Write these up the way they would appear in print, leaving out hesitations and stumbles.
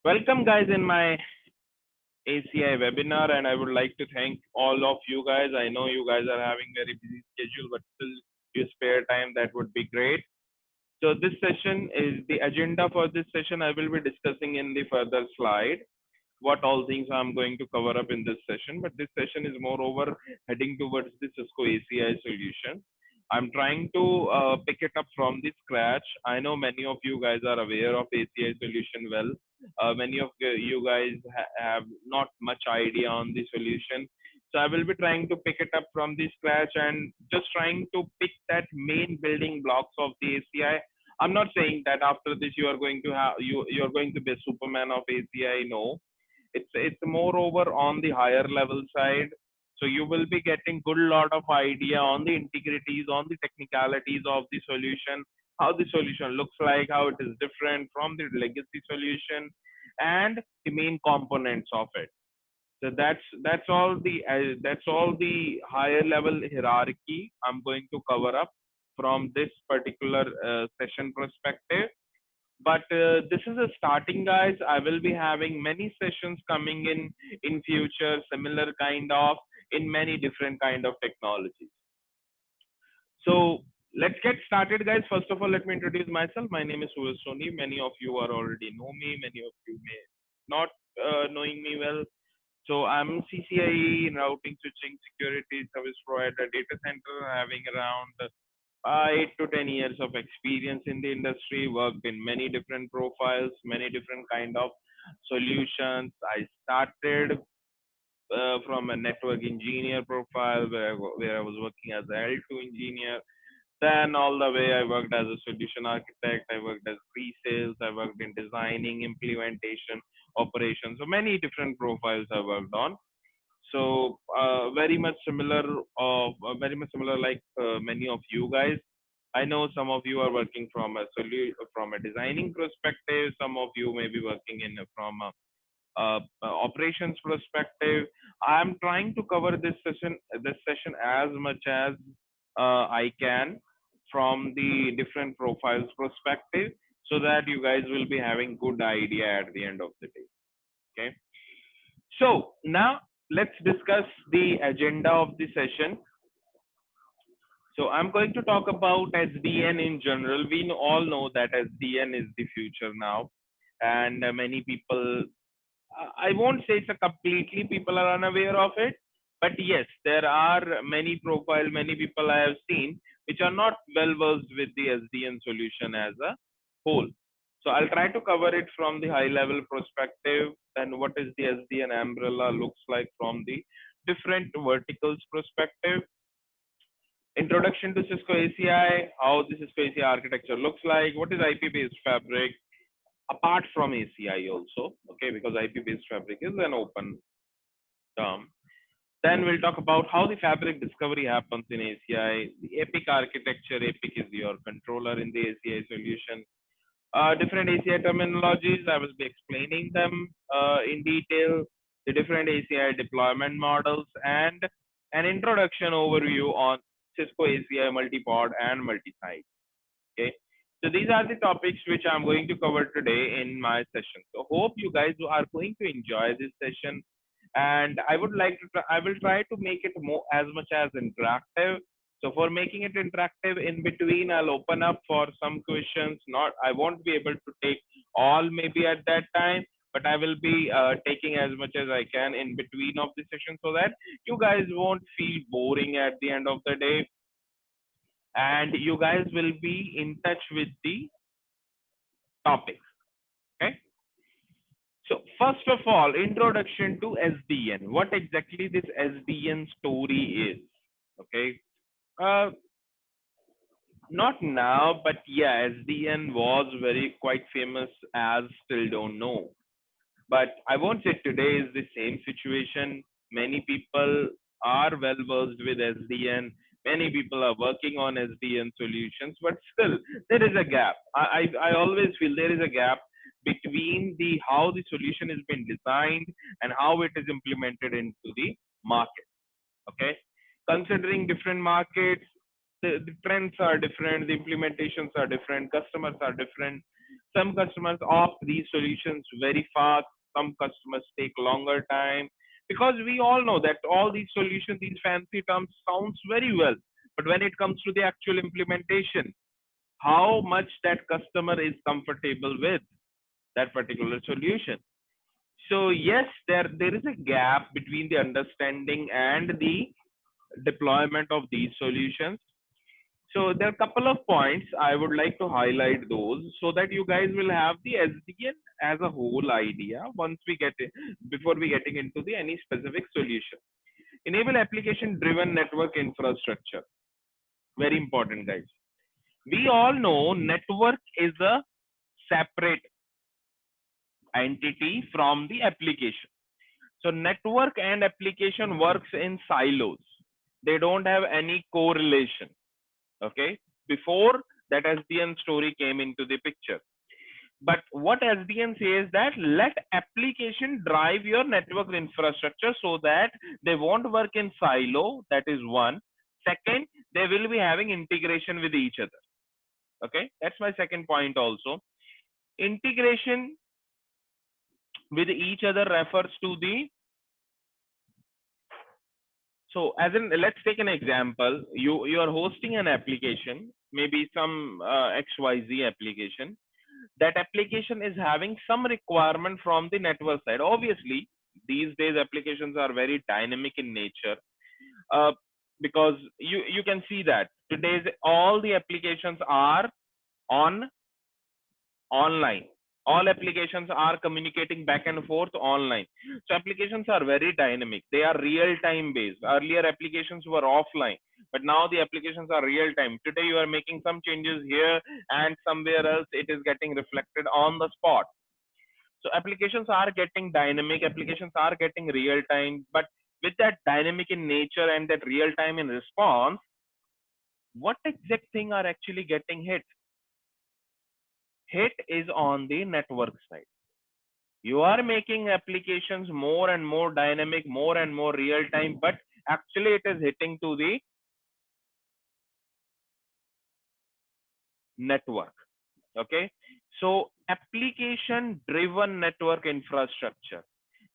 Welcome, guys, in my ACI webinar, and I would like to thank all of you guys. I know you guys are having very busy schedule, but still you spare time, that would be great. So this session is the agenda for this session. I will be discussing in the further slide what all things I'm going to cover up in this session, but this session is moreover heading towards the Cisco ACI solution. I'm trying to pick it up from the scratch. I know many of you guys are aware of ACI solution well. Many of you guys have not much idea on the solution. So I will be trying to pick it up from the scratch and just trying to pick that main building blocks of the ACI. I'm not saying that after this you are going to have you're going to be a Superman of ACI. No, it's moreover on the higher level side, so you will be getting good lot of idea on the integrities, on the technicalities of the solution, how the solution looks like, how it is different from the legacy solution, and the main components of it. So that's all the higher level hierarchy I'm going to cover up from this particular session perspective. But this is a starting, guys. I will be having many sessions coming in future, similar kind of, in many different kind of technologies. So let's get started, guys. First of all, let me introduce myself. My name is Suraj Soni. Many of you are already know me, many of you may not knowing me well. So I'm CCIE in routing, switching, security service provider, data center, having around 8 to 10 years of experience in the industry, worked in many different profiles, many different kind of solutions. I started from a network engineer profile where I was working as a L2 engineer. Then all the way I worked as a solution architect, I worked as pre-sales, I worked in designing, implementation, operations. So many different profiles I worked on. So very much similar like many of you guys. I know some of you are working from a designing perspective. Some of you may be working from a operations perspective. I'm trying to cover this session as much as I can from the different profiles perspective, so that you guys will be having good idea at the end of the day. Okay. So now let's discuss the agenda of the session. So I'm going to talk about SDN in general. We all know that SDN is the future now, and many people, I won't say it's a completely people are unaware of it, but yes, there are many people I have seen which are not well versed with the SDN solution as a whole. So I'll try to cover it from the high level perspective, then what is the SDN umbrella looks like from the different verticals perspective. Introduction to Cisco ACI, how the Cisco ACI architecture looks like, what is IP-based fabric, apart from ACI also, okay, because IP-based fabric is an open term. Then we'll talk about how the fabric discovery happens in ACI, the EPIC architecture. EPIC is your controller in the ACI solution. Different ACI terminologies, I will be explaining them in detail, the different ACI deployment models, and an introduction overview on Cisco ACI multi-pod and multi-site. Okay, so these are the topics which I'm going to cover today in my session. So hope you guys are going to enjoy this session, and I will try to make it more as much as interactive. So for making it interactive, in between I'll open up for some questions. Not I won't be able to take all maybe at that time, but I will be taking as much as I can in between of the session, so that you guys won't feel boring at the end of the day, and you guys will be in touch with the topic. Okay. So first of all, introduction to SDN. What exactly this SDN story is? Okay. Uh, Not now, but yeah, SDN was very quite famous as still don't know. But I won't say today is the same situation. Many people are well versed with SDN. Many people are working on SDN solutions, but still there is a gap. I always feel there is a gap between the how the solution has been designed and how it is implemented into the market. Okay, considering different markets, the trends are different, the implementations are different, customers are different. Some customers opt these solutions very fast. Some customers take longer time, because we all know that all these solutions, these fancy terms sounds very well, but when it comes to the actual implementation, how much that customer is comfortable with that particular solution. So yes, there is a gap between the understanding and the deployment of these solutions. So there are a couple of points I would like to highlight those, so that you guys will have the SDN as a whole idea once we get it, before we getting into the any specific solution. Enable application driven network infrastructure. Very important, guys. We all know network is a separate entity from the application. So network and application works in silos. They don't have any correlation. Okay. Before that SDN story came into the picture. But what SDN says that let application drive your network infrastructure, so that they won't work in silo. That is one. Second, they will be having integration with each other. Okay. That's my second point also. Integration with each other refers to the, so as in, let's take an example. You are hosting an application, maybe some XYZ application. That application is having some requirement from the network side. Obviously, these days applications are very dynamic in nature, uh, because you can see that today's all the applications are on online. All applications are communicating back and forth online. So applications are very dynamic. They are real time based. Earlier applications were offline, but now the applications are real time. Today you are making some changes here, and somewhere else it is getting reflected on the spot. So applications are getting dynamic, applications are getting real time, but with that dynamic in nature and that real time in response, what exact thing are actually getting hit? Hit is on the network side. You are making applications more and more dynamic, more and more real time, but actually it is hitting to the network. Okay. So application driven network infrastructure.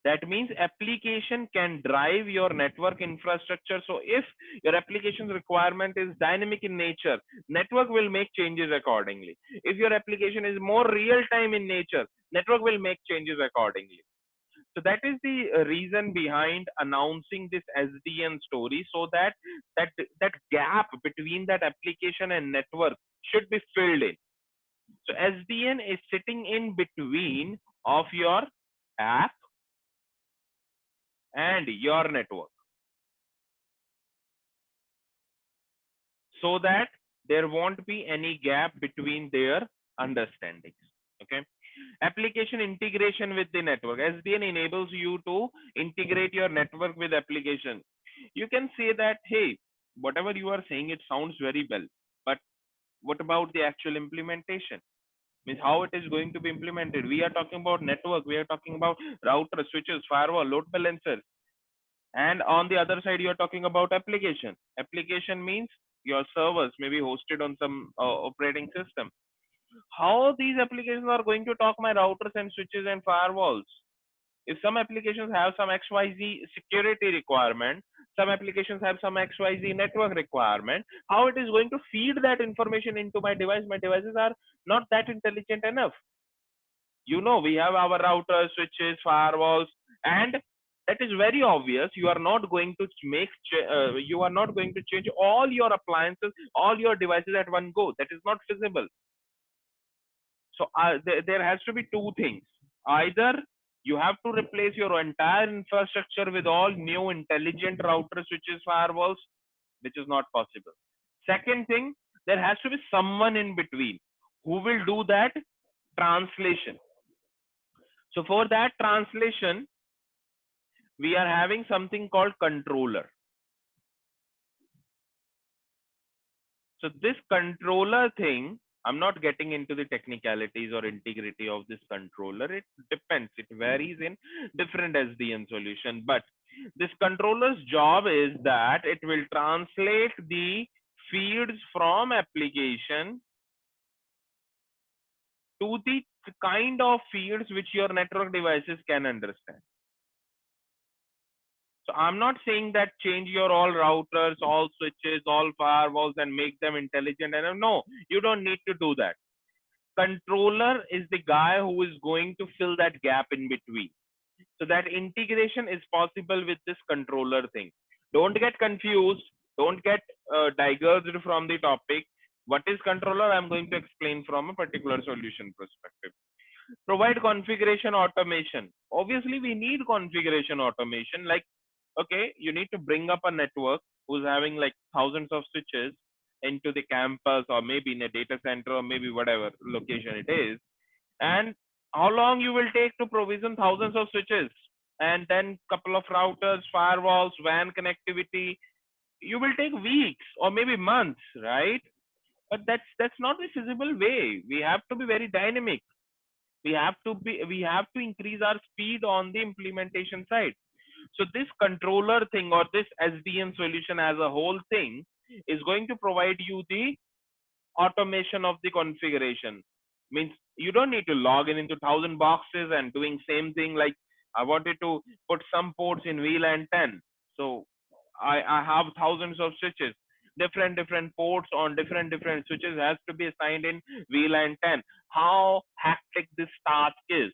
That means application can drive your network infrastructure. So if your application's requirement is dynamic in nature, network will make changes accordingly. If your application is more real time in nature, network will make changes accordingly. So that is the reason behind announcing this SDN story, so that that gap between that application and network should be filled in. So SDN is sitting in between of your app and your network, so that there won't be any gap between their understandings. Okay. Application integration with the network. SDN enables you to integrate your network with application. You can say that, hey, whatever you are saying, it sounds very well, but what about the actual implementation? Means how it is going to be implemented. We are talking about network, we are talking about router, switches, firewall, load balancers, and on the other side you are talking about application. Application means your servers may be hosted on some operating system. How these applications are going to talk my routers and switches and firewalls? If some applications have some XYZ security requirement, some applications have some XYZ network requirement, how it is going to feed that information into my device? My devices are not that intelligent enough. You know, we have our routers, switches, firewalls, and that is very obvious. You are not going to you are not going to change all your appliances, all your devices at one go. That is not feasible. So there has to be two things. Either you have to replace your entire infrastructure with all new intelligent routers, switches, firewalls, which is not possible. Second thing, there has to be someone in between who will do that translation. So for that translation, we are having something called controller. So this controller thing, I'm not getting into the technicalities or integrity of this controller. It depends. It varies in different SDN solution. But this controller's job is that it will translate the feeds from application to the kind of fields which your network devices can understand. So I'm not saying that change your all routers, all switches, all firewalls and make them intelligent. And no, you don't need to do that. Controller is the guy who is going to fill that gap in between. So that integration is possible with this controller thing. Don't get confused. Don't get diverged from the topic. What is controller? I'm going to explain from a particular solution perspective. Provide configuration automation. Obviously, we need configuration automation. Like, okay, you need to bring up a network who's having like thousands of switches into the campus or maybe in a data center or maybe whatever location it is. And how long you will take to provision thousands of switches and then couple of routers, firewalls, WAN connectivity. You will take weeks or maybe months, right? But that's not the feasible way. We have to be very dynamic. We have to increase our speed on the implementation side. So this controller thing or this SDN solution as a whole thing is going to provide you the automation of the configuration. Means you don't need to log in into 1,000 boxes and doing same thing. Like I wanted to put some ports in VLAN 10. So I have thousands of switches, different ports on different switches has to be assigned in VLAN 10. How hectic this task is.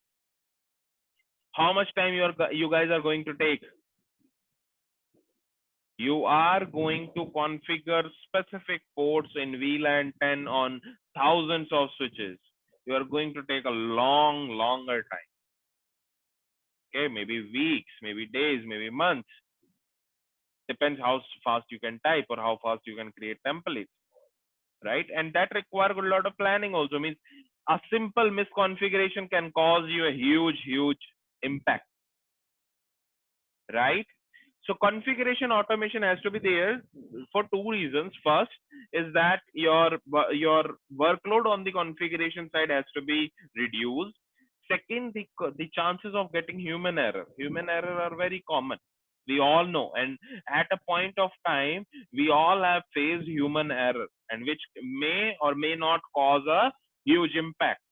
How much time you guys are going to take? You are going to configure specific ports in VLAN 10 on thousands of switches. You are going to take a longer time. Okay, maybe weeks, maybe days, maybe months. Depends how fast you can type or how fast you can create templates, right? And that requires a lot of planning also. Means a simple misconfiguration can cause you a huge impact, right? So configuration automation has to be there for two reasons. First is that your workload on the configuration side has to be reduced. Second, the chances of getting human error. Human error are very common. We all know, and at a point of time, we all have faced human error, and which may or may not cause a huge impact,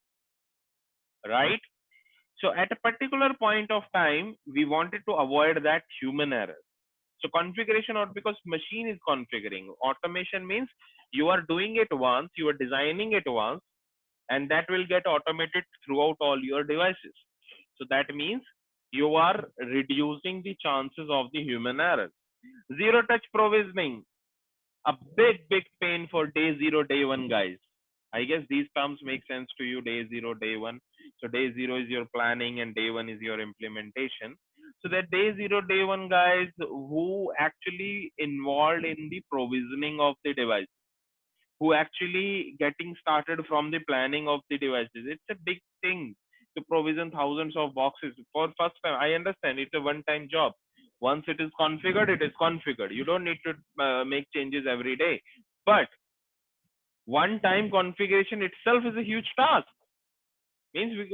right? So at a particular point of time, we wanted to avoid that human error. So configuration, or because machine is configuring. Automation means you are doing it once, you are designing it once, and that will get automated throughout all your devices. So that means you are reducing the chances of the human errors. Zero touch provisioning, a big pain for day zero, day one, guys. I guess these terms make sense to you. Day zero, day one. So day zero is your planning and day one is your implementation. So that day zero, day one guys who actually involved in the provisioning of the device, who actually getting started from the planning of the devices. It's a big thing to provision thousands of boxes for first time. I understand it's a one-time job. Once it is configured, it is configured. You don't need to make changes every day. But one-time configuration itself is a huge task.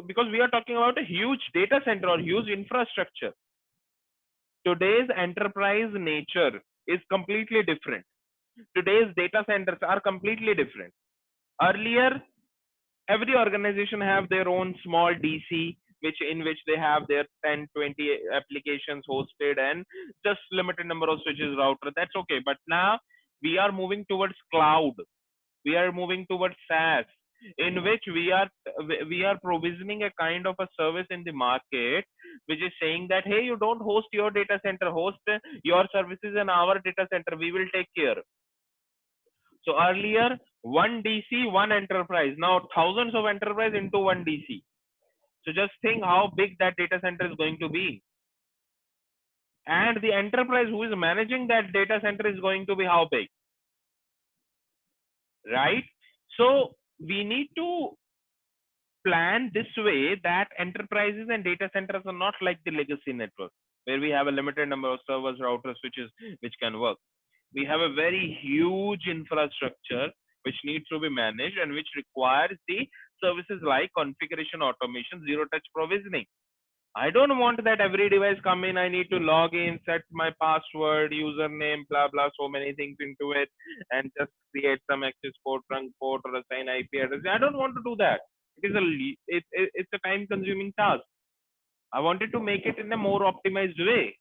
Because we are talking about a huge data center or huge infrastructure. Today's enterprise nature is completely different. Today's data centers are completely different. Earlier, every organization have their own small DC, in which they have their 10, 20 applications hosted and just limited number of switches, router. That's okay. But now we are moving towards cloud. We are moving towards SaaS, in which we are provisioning a kind of a service in the market, which is saying that, hey, you don't host your data center, host your services in our data center. We will take care. So earlier, one DC, one enterprise. Now thousands of enterprise into one DC. So just think how big that data center is going to be. And the enterprise who is managing that data center is going to be how big, right? So we need to plan this way that enterprises and data centers are not like the legacy network, where we have a limited number of servers, routers, switches, which can work. We have a very huge infrastructure which needs to be managed and which requires the services like configuration automation, zero touch provisioning. I don't want that every device come in, I need to log in, set my password, username, blah, blah, so many things into it, and just create some access port, trunk port, or assign IP address. I don't want to do that. It's a time consuming task. I wanted to make it in a more optimized way.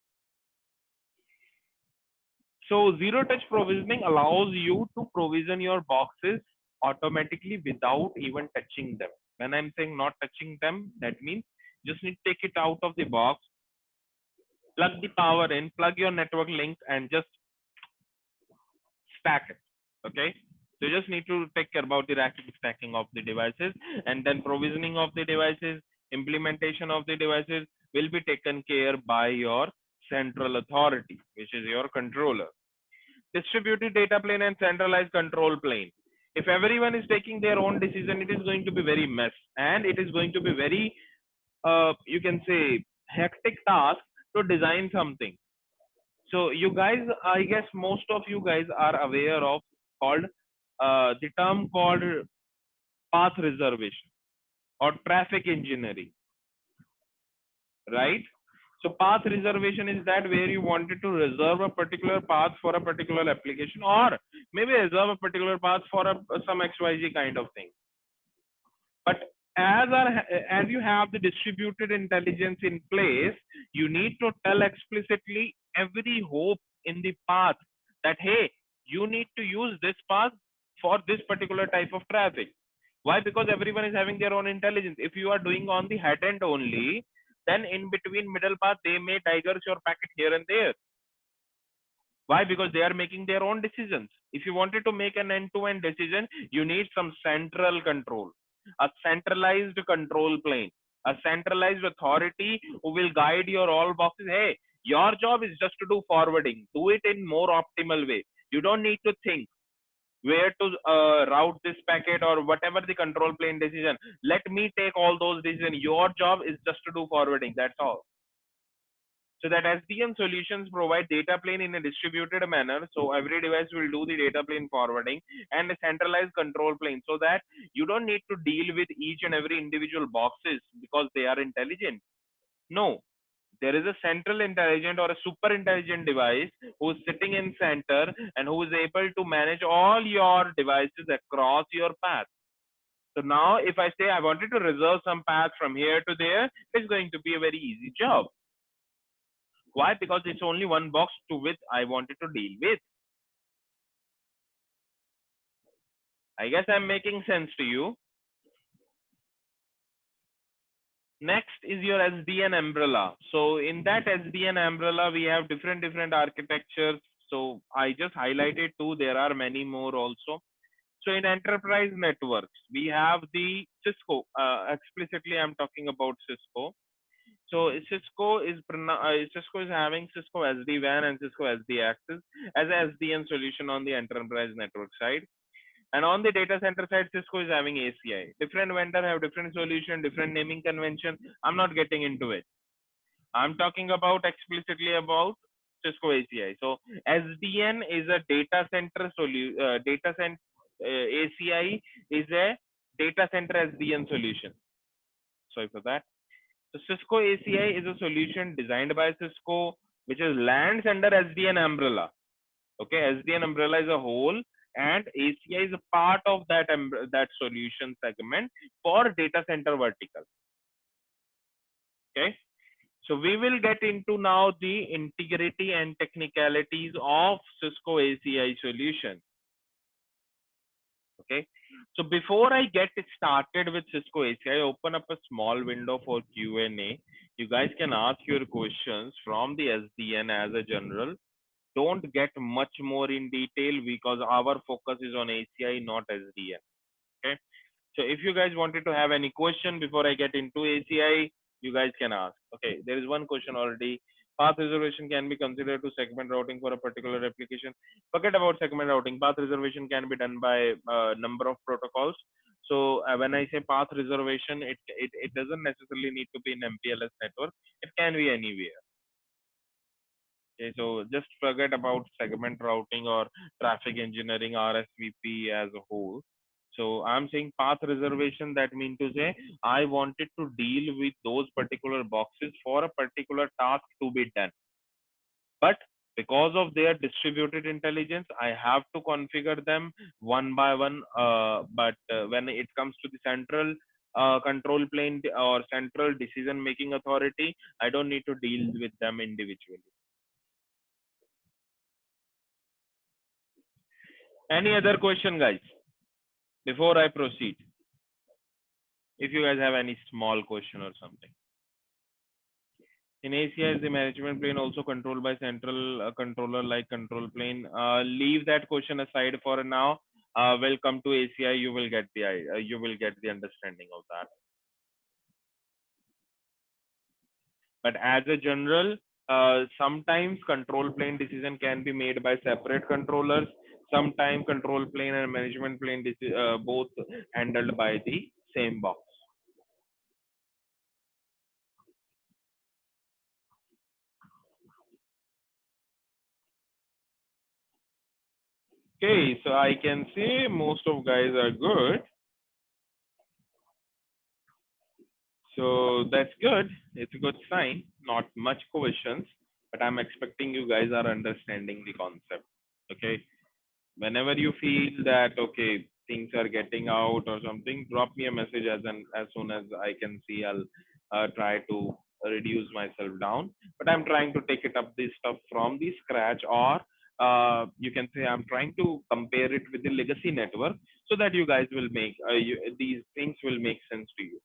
So zero touch provisioning allows you to provision your boxes automatically without even touching them. When I'm saying not touching them, that means just need to take it out of the box, plug the power in, plug your network link, and just stack it. Okay. So you just need to take care about the racking stacking of the devices, and then provisioning of the devices, implementation of the devices will be taken care by your central authority, which is your controller. Distributed data plane and centralized control plane. If everyone is taking their own decision, it is going to be very mess, and it is going to be very, you can say, hectic task to design something. So you guys, I guess most of you guys are aware of called the term called path reservation or traffic engineering, right? So path reservation is that where you wanted to reserve a particular path for a particular application, or maybe reserve a particular path for some XYZ kind of thing. But as you have the distributed intelligence in place, you need to tell explicitly every hope in the path that hey, you need to use this path for this particular type of traffic. Why? Because everyone is having their own intelligence. If you are doing on the head end only, then in between middle path they may diverge your packet here and there. Why? Because they are making their own decisions. If you wanted to make an end-to-end decision, you need some central control, a centralized control plane, a centralized authority who will guide your all boxes. Hey, your job is just to do forwarding. Do it in more optimal way. You don't need to think where to route this packet or whatever the control plane decision. Let me take all those decisions. Your job is just to do forwarding. That's all. So that SDN solutions provide data plane in a distributed manner. So every device will do the data plane forwarding and a centralized control plane so that you don't need to deal with each and every individual boxes because they are intelligent. No, there is a central intelligent or a super intelligent device who is sitting in center and who is able to manage all your devices across your path. So now if I say I wanted to reserve some path from here to there, it's going to be a very easy job. Why? Because it's only one box to which I wanted to deal with. I guess I'm making sense to you. Next is your SDN umbrella. So in that SDN umbrella, we have different architectures. So I just highlighted two. There are many more also. So in enterprise networks, we have the Cisco. Explicitly, I'm talking about Cisco. So Cisco is having Cisco SD-WAN and Cisco SD Access as a SDN solution on the enterprise network side. And on the data center side, Cisco is having ACI. Different vendor have different solution, different naming convention. I'm not getting into it. I'm talking about explicitly about Cisco ACI. So SDN is a data center solution. ACI is a data center SDN solution. Sorry for that. So Cisco ACI is a solution designed by Cisco, which is lands under SDN umbrella. Okay, SDN umbrella is a whole, and ACI is a part of that solution segment for data center vertical. Okay, so we will get into now the integrity and technicalities of Cisco ACI solution. Okay, so before I get started with Cisco ACI, I open up a small window for Q&A. You guys can ask your questions from the SDN as a general. Don't get much more in detail because our focus is on ACI, not SDN. Okay. So if you guys wanted to have any question before I get into ACI, you guys can ask. Okay. There is one question already. Path reservation can be considered to segment routing for a particular application. Forget about segment routing. Path reservation can be done by a number of protocols. So when I say path reservation, it doesn't necessarily need to be in MPLS network. It can be anywhere. Okay, so just forget about segment routing or traffic engineering RSVP as a whole. So I'm saying path reservation, that means to say I wanted to deal with those particular boxes for a particular task to be done. But because of their distributed intelligence, I have to configure them one by one. But when it comes to the central control plane or central decision making authority. I don't need to deal with them individually. Any other question, guys, before I proceed? If you guys have any small question or something. In ACI, is the management plane also controlled by central controller like control plane? Leave that question aside for now. We'll come to ACI. You will get the understanding of that. But as a general, sometimes control plane decision can be made by separate controllers. Sometimes control plane and management plane both handled by the same box. Okay, so I can say most of guys are good. So that's good. It's a good sign. Not much questions, but I'm expecting you guys are understanding the concept. Okay. Whenever you feel that okay things are getting out or something, drop me a message as soon as I can see. I'll try to reduce myself down. But I'm trying to take it up this stuff from the scratch, or you can say I'm trying to compare it with the legacy network so that you guys will make these things will make sense to you.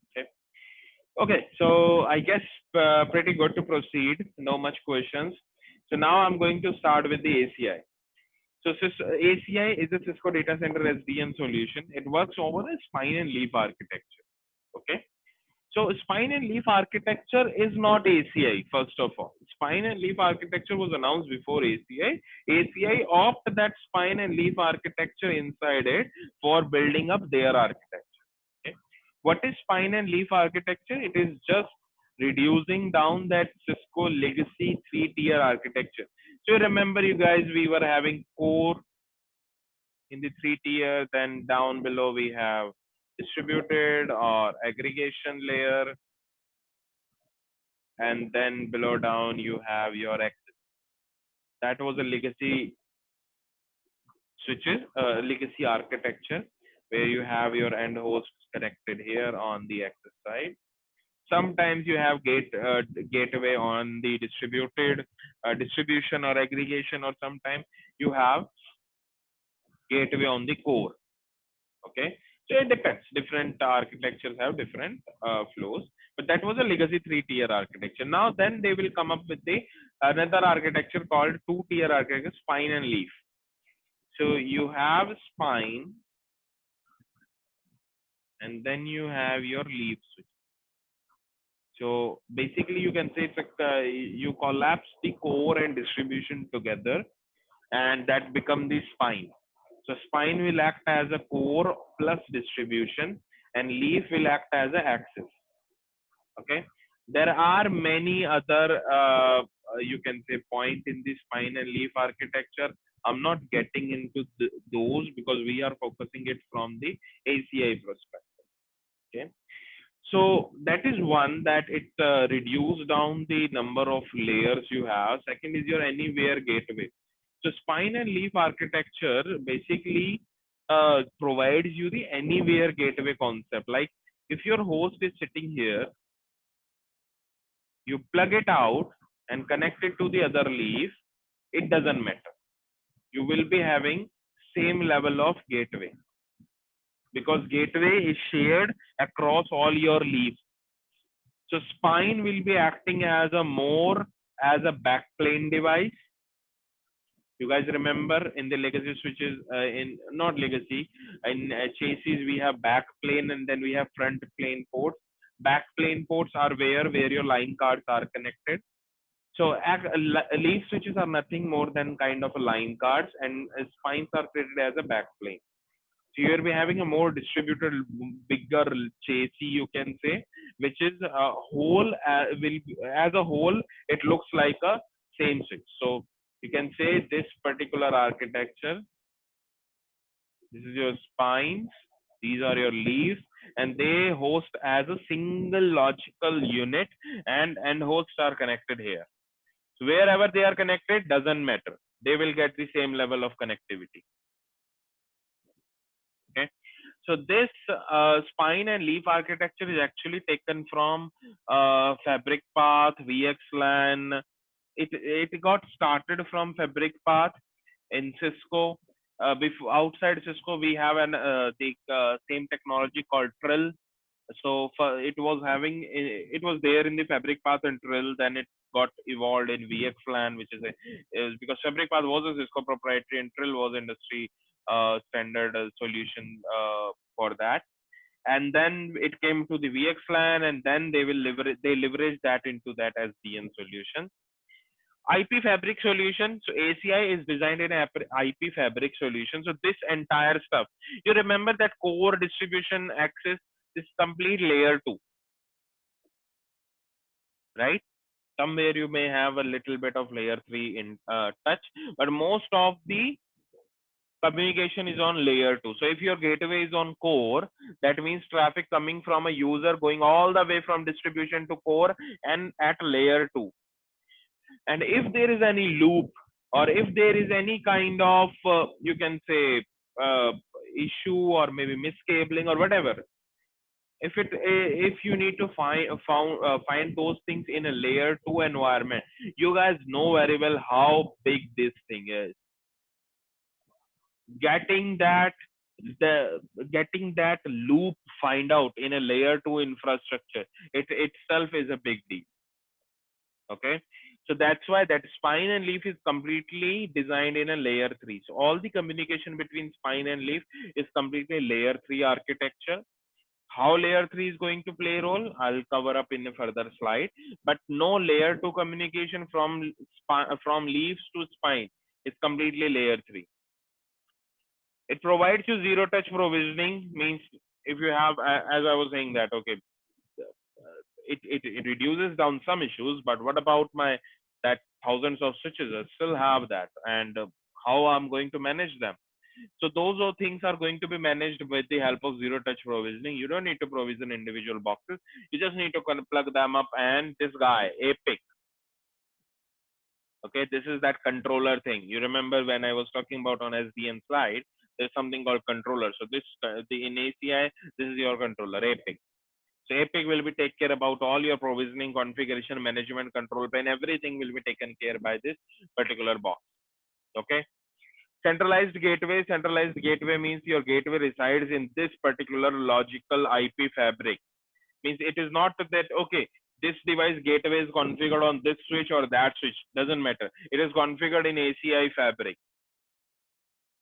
Okay. Okay, so I guess pretty good to proceed. No much questions. So now I'm going to start with the ACI. So ACI is a Cisco Data Center SDN solution. It works over a spine and leaf architecture. Okay. So spine and leaf architecture is not ACI, first of all. Spine and leaf architecture was announced before ACI. ACI opted that spine and leaf architecture inside it for building up their architecture. What is spine and leaf architecture? It is just reducing down that Cisco legacy 3-tier architecture. So remember, you guys, we were having core in the 3-tier, then down below we have distributed or aggregation layer, and then below down you have your access. That was a legacy switches, legacy architecture, where you have your end hosts connected here on the access side. Sometimes you have gateway on the distributed distribution or aggregation, or sometimes you have gateway on the core. Okay, so it depends. Different architectures have different flows, but that was a legacy 3-tier architecture. Now then they will come up with the another architecture called 2-tier architecture, spine and leaf. So you have spine, and then you have your leaf switch. So basically, you can say it's like you collapse the core and distribution together, and that become the spine. So spine will act as a core plus distribution, and leaf will act as an axis. Okay. There are many other you can say point in the spine and leaf architecture. I'm not getting into those because we are focusing it from the ACI perspective. Okay. So that is one, that it reduces down the number of layers you have. Second is your anywhere gateway. So spine and leaf architecture basically provides you the anywhere gateway concept. Like if your host is sitting here, you plug it out and connect it to the other leaf, it doesn't matter. You will be having same level of gateway, because gateway is shared across all your leaves. So spine will be acting as a backplane device. You guys remember in the legacy switches, in not legacy, in chassis we have backplane and then we have front plane ports. Backplane ports are where your line cards are connected. So leaf switches are nothing more than kind of a line cards, and spines are treated as a backplane. So you'll be having a more distributed, bigger chassis, you can say, which is a whole as a whole, it looks like a same switch. So you can say this particular architecture, this is your spines, these are your leaves, and they host as a single logical unit, and hosts are connected here. So wherever they are connected doesn't matter. They will get the same level of connectivity. Okay. So this spine and leaf architecture is actually taken from Fabric Path, VXLAN. It got started from Fabric Path in Cisco. Before outside Cisco, we have the same technology called Trill. So for, it was there in the Fabric Path and Trill. Then it got evolved in VXLAN, which is because Fabric Path was a Cisco proprietary and Trill was industry standard solution for that. And then it came to the VXLAN, and then they leverage that into that SDN solution. IP fabric solution. So ACI is designed in an IP fabric solution. So this entire stuff, you remember that core distribution access is complete layer 2, right? Somewhere you may have a little bit of layer 3 in touch, but most of the communication is on layer 2. So if your gateway is on core, that means traffic coming from a user going all the way from distribution to core and at layer 2. And if there is any loop, or if there is any kind of you can say uh, issue or maybe miscabling or whatever, if you need to find those things in a layer 2 environment, you guys know very well how big this thing is. Getting that the getting that loop find out in a layer 2 infrastructure, it itself is a big deal. Okay, so that's why that spine and leaf is completely designed in a layer 3. So all the communication between spine and leaf is completely layer 3 architecture. How layer 3 is going to play a role, I'll cover up in a further slide. But no layer 2 communication from leaves to spine. It's completely layer 3. It provides you zero touch provisioning, means if you have, as I was saying that, okay, it reduces down some issues, but what about my that thousands of switches? I still have that, and how I'm going to manage them? So those are things are going to be managed with the help of zero touch provisioning. You don't need to provision individual boxes. You just need to plug them up, and this guy, Epic. Okay, this is that controller thing. You remember when I was talking about on SDN slide, there's something called controller. So this the in ACI, this is your controller, Epic. So Epic will be take care about all your provisioning, configuration, management, control plane. Everything will be taken care by this particular box. Okay. Centralized gateway means your gateway resides in this particular logical IP fabric. Means it is not that, okay, this device gateway is configured on this switch or that switch. Doesn't matter. It is configured in ACI fabric.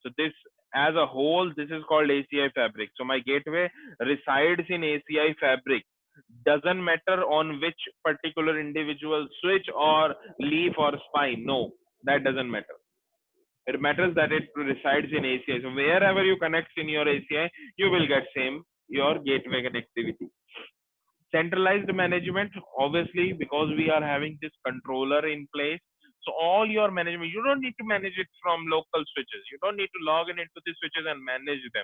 So this as a whole, this is called ACI fabric. So my gateway resides in ACI fabric. Doesn't matter on which particular individual switch or leaf or spine. No, that doesn't matter. It matters that it resides in ACI. So wherever you connect in your ACI, you will get same your gateway connectivity. Centralized management, obviously, because we are having this controller in place. So all your management, you don't need to manage it from local switches. You don't need to log in into the switches and manage them.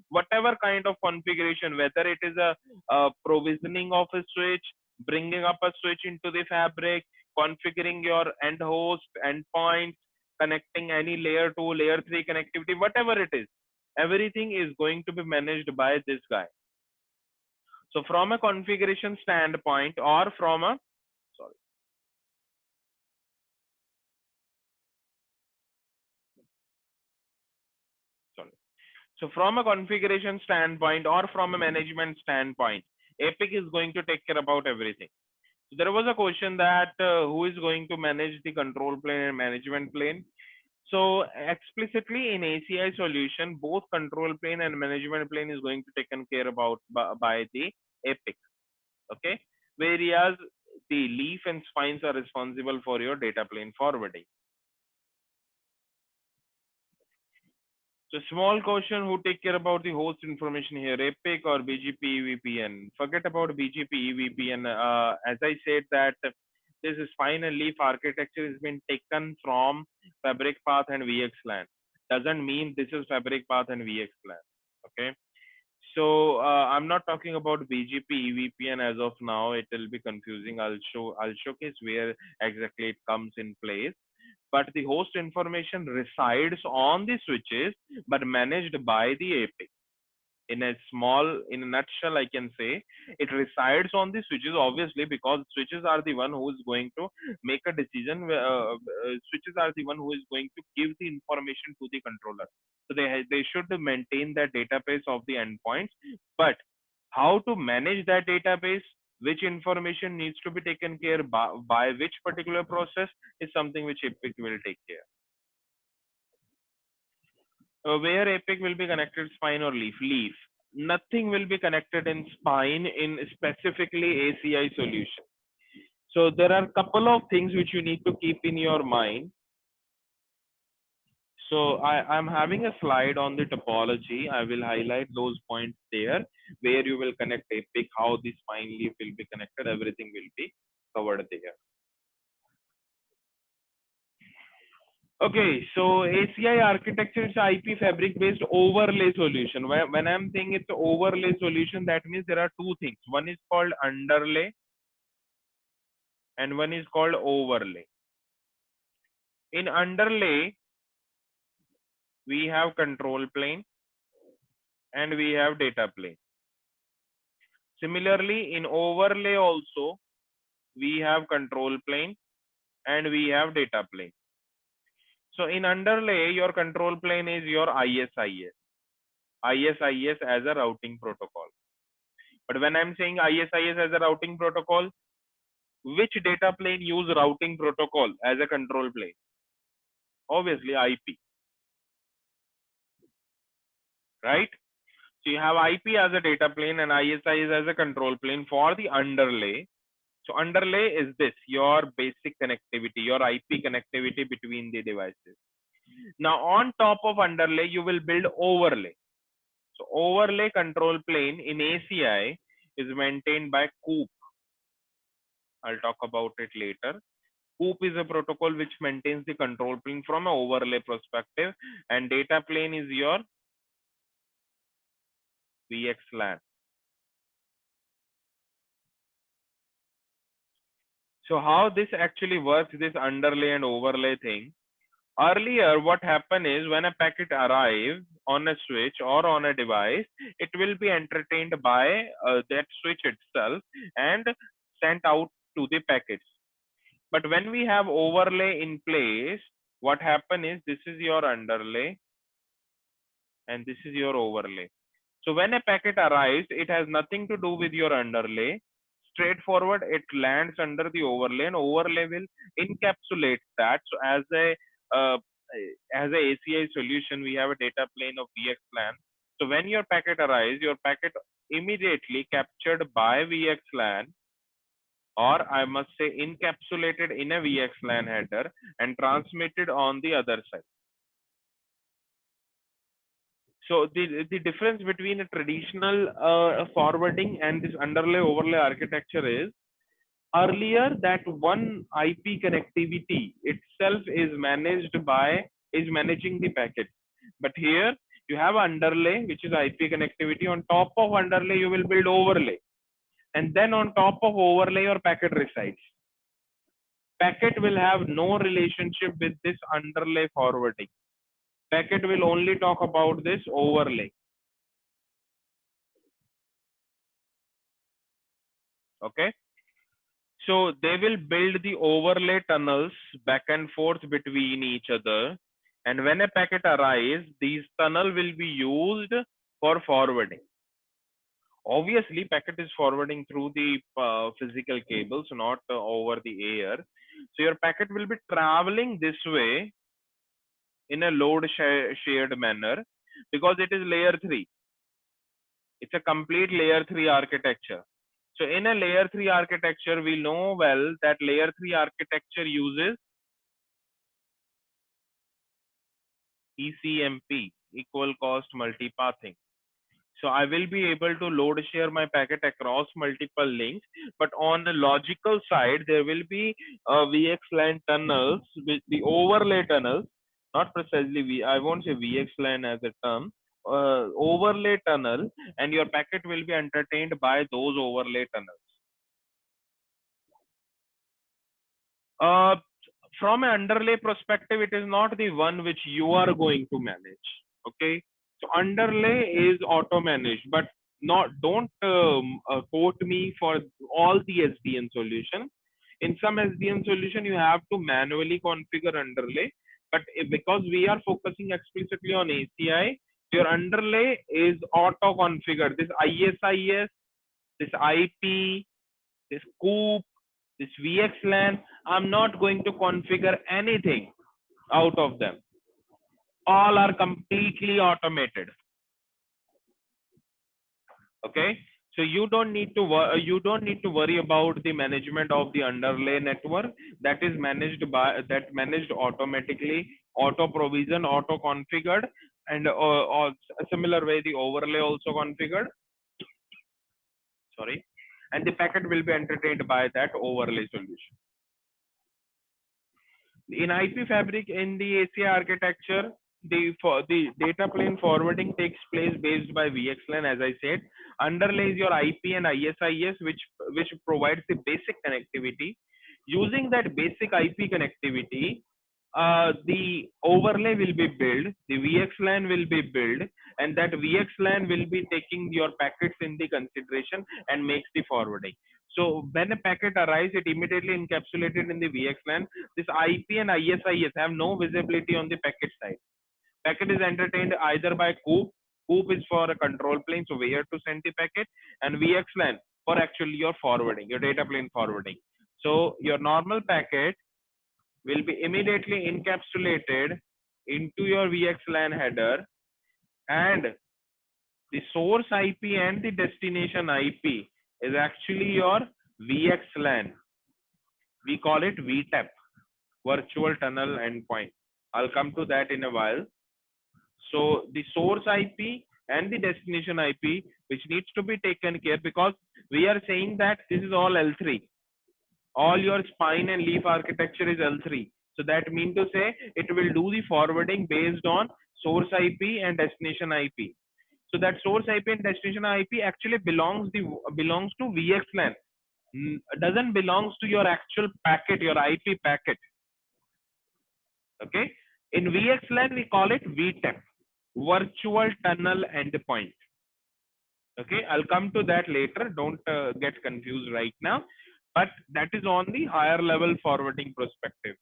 Whatever kind of configuration, whether it is a provisioning of a switch, bringing up a switch into the fabric, configuring your end host, endpoints, connecting any layer 2, layer 3 connectivity, whatever it is, everything is going to be managed by this guy. So from a configuration standpoint, or from a, sorry, sorry. So from a configuration standpoint or from a management standpoint, Epic is going to take care about everything. So there was a question that who is going to manage the control plane and management plane? So explicitly in ACI solution, both control plane and management plane is going to taken care about by the Epic. Okay, whereas the leaf and spines are responsible for your data plane forwarding. So small question, who take care about the host information here, Epic or BGP EVPN? Forget about BGP EVPN. As I said that this spine and leaf architecture has been taken from Fabric Path and VXLAN. Doesn't mean this is Fabric Path and VXLAN. Okay. So I'm not talking about BGP EVPN as of now. It will be confusing. I'll showcase where exactly it comes in place. But the host information resides on the switches, but managed by the Epic. In a nutshell, I can say it resides on the switches, obviously, because switches are the one who is going to make a decision. Switches are the one who is going to give the information to the controller. So they should maintain that database of the endpoints. But how to manage that database, which information needs to be taken care by which particular process, is something which Epic will take care. Where Epic will be connected, spine or leaf? Leaf. Nothing will be connected in spine in specifically ACI solution. So there are a couple of things which you need to keep in your mind. So I'm having a slide on the topology. I will highlight those points there where you will connect Epic, how the spine leaf will be connected, everything will be covered there. Okay, so ACI architecture is IP fabric based overlay solution. When I'm saying it's an overlay solution, that means there are two things. One is called underlay and one is called overlay. In underlay, we have control plane and we have data plane. Similarly, in overlay also, we have control plane and we have data plane. So in underlay, your control plane is your ISIS as a routing protocol. But when I'm saying ISIS as a routing protocol, which data plane use routing protocol as a control plane? Obviously IP, right? So you have IP as a data plane and ISIS as a control plane for the underlay. So underlay is this, your basic connectivity, your IP connectivity between the devices. Now on top of underlay, you will build overlay. So overlay control plane in ACI is maintained by COOP. I'll talk about it later. COOP is a protocol which maintains the control plane from an overlay perspective, and data plane is your VXLAN. So how this actually works, this underlay and overlay thing. Earlier, what happened is when a packet arrives on a switch or on a device, it will be entertained by that switch itself and sent out to the packets. But when we have overlay in place, what happen is this is your underlay and this is your overlay. So when a packet arrives, it has nothing to do with your underlay. Straightforward, it lands under the overlay, and overlay will encapsulate that. So uh, as a ACI solution, we have a data plane of VXLAN. So when your packet arrives, your packet immediately captured by VXLAN, or I must say encapsulated in a VXLAN header and transmitted on the other side. So the difference between a traditional forwarding and this underlay overlay architecture is, earlier that one IP connectivity itself is managing the packet. But here you have underlay, which is IP connectivity. On top of underlay, you will build overlay. And then on top of overlay, your packet resides. Packet will have no relationship with this underlay forwarding. Packet will only talk about this overlay. Okay. So they will build the overlay tunnels back and forth between each other. And when a packet arrives, these tunnel will be used for forwarding. Obviously, packet is forwarding through the physical cables, not over the air. So your packet will be traveling this way in a load shared manner because it is layer 3. It's a complete layer 3 architecture. So in a layer 3 architecture, we know well that layer 3 architecture uses ECMP, equal cost multipathing. So I will be able to load share my packet across multiple links, but on the logical side, there will be VXLAN tunnels, with the overlay tunnels, not precisely I won't say VXLAN as a term, overlay tunnel, and your packet will be entertained by those overlay tunnels. Uh, from an underlay perspective, it is not the one which you are going to manage. Okay. So underlay is auto managed, but not don't quote me for all the SDN solution. In some SDN solution, you have to manually configure underlay, but because we are focusing explicitly on ACI, your underlay is auto configured. This ISIS, this IP, this COOP, this VXLAN, I'm not going to configure anything out of them. All are completely automated. Okay, so you don't need to worry about the management of the underlay network. That is managed automatically, auto provision, auto configured, and or a similar way the overlay also configured. Sorry, and the packet will be entertained by that overlay solution. In IP fabric, in the ACI architecture, the data plane forwarding takes place based by VXLAN, as I said. Underlays your IP and ISIS, which provides the basic connectivity. Using that basic IP connectivity, the overlay will be built, the VXLAN will be built, and that VXLAN will be taking your packets in the consideration and makes the forwarding. So when a packet arrives, it immediately encapsulated in the VXLAN. This IP and ISIS have no visibility on the packet side. Packet is entertained either by COOP. COOP is for a control plane, so where to send the packet, and VXLAN for actually your forwarding, your data plane forwarding. So your normal packet will be immediately encapsulated into your VXLAN header, and the source IP and the destination IP is actually your VXLAN. We call it VTEP, Virtual Tunnel Endpoint. I'll come to that in a while. So the source IP and the destination IP, which needs to be taken care, because we are saying that this is all L3. All your spine and leaf architecture is L3. So that means to say it will do the forwarding based on source IP and destination IP. So that source IP and destination IP actually belongs to VXLAN. Doesn't belongs to your actual packet, your IP packet. Okay. In VXLAN we call it VTEP, Virtual Tunnel Endpoint. Okay, I'll come to that later. Don't get confused right now. But that is on the higher level forwarding perspective.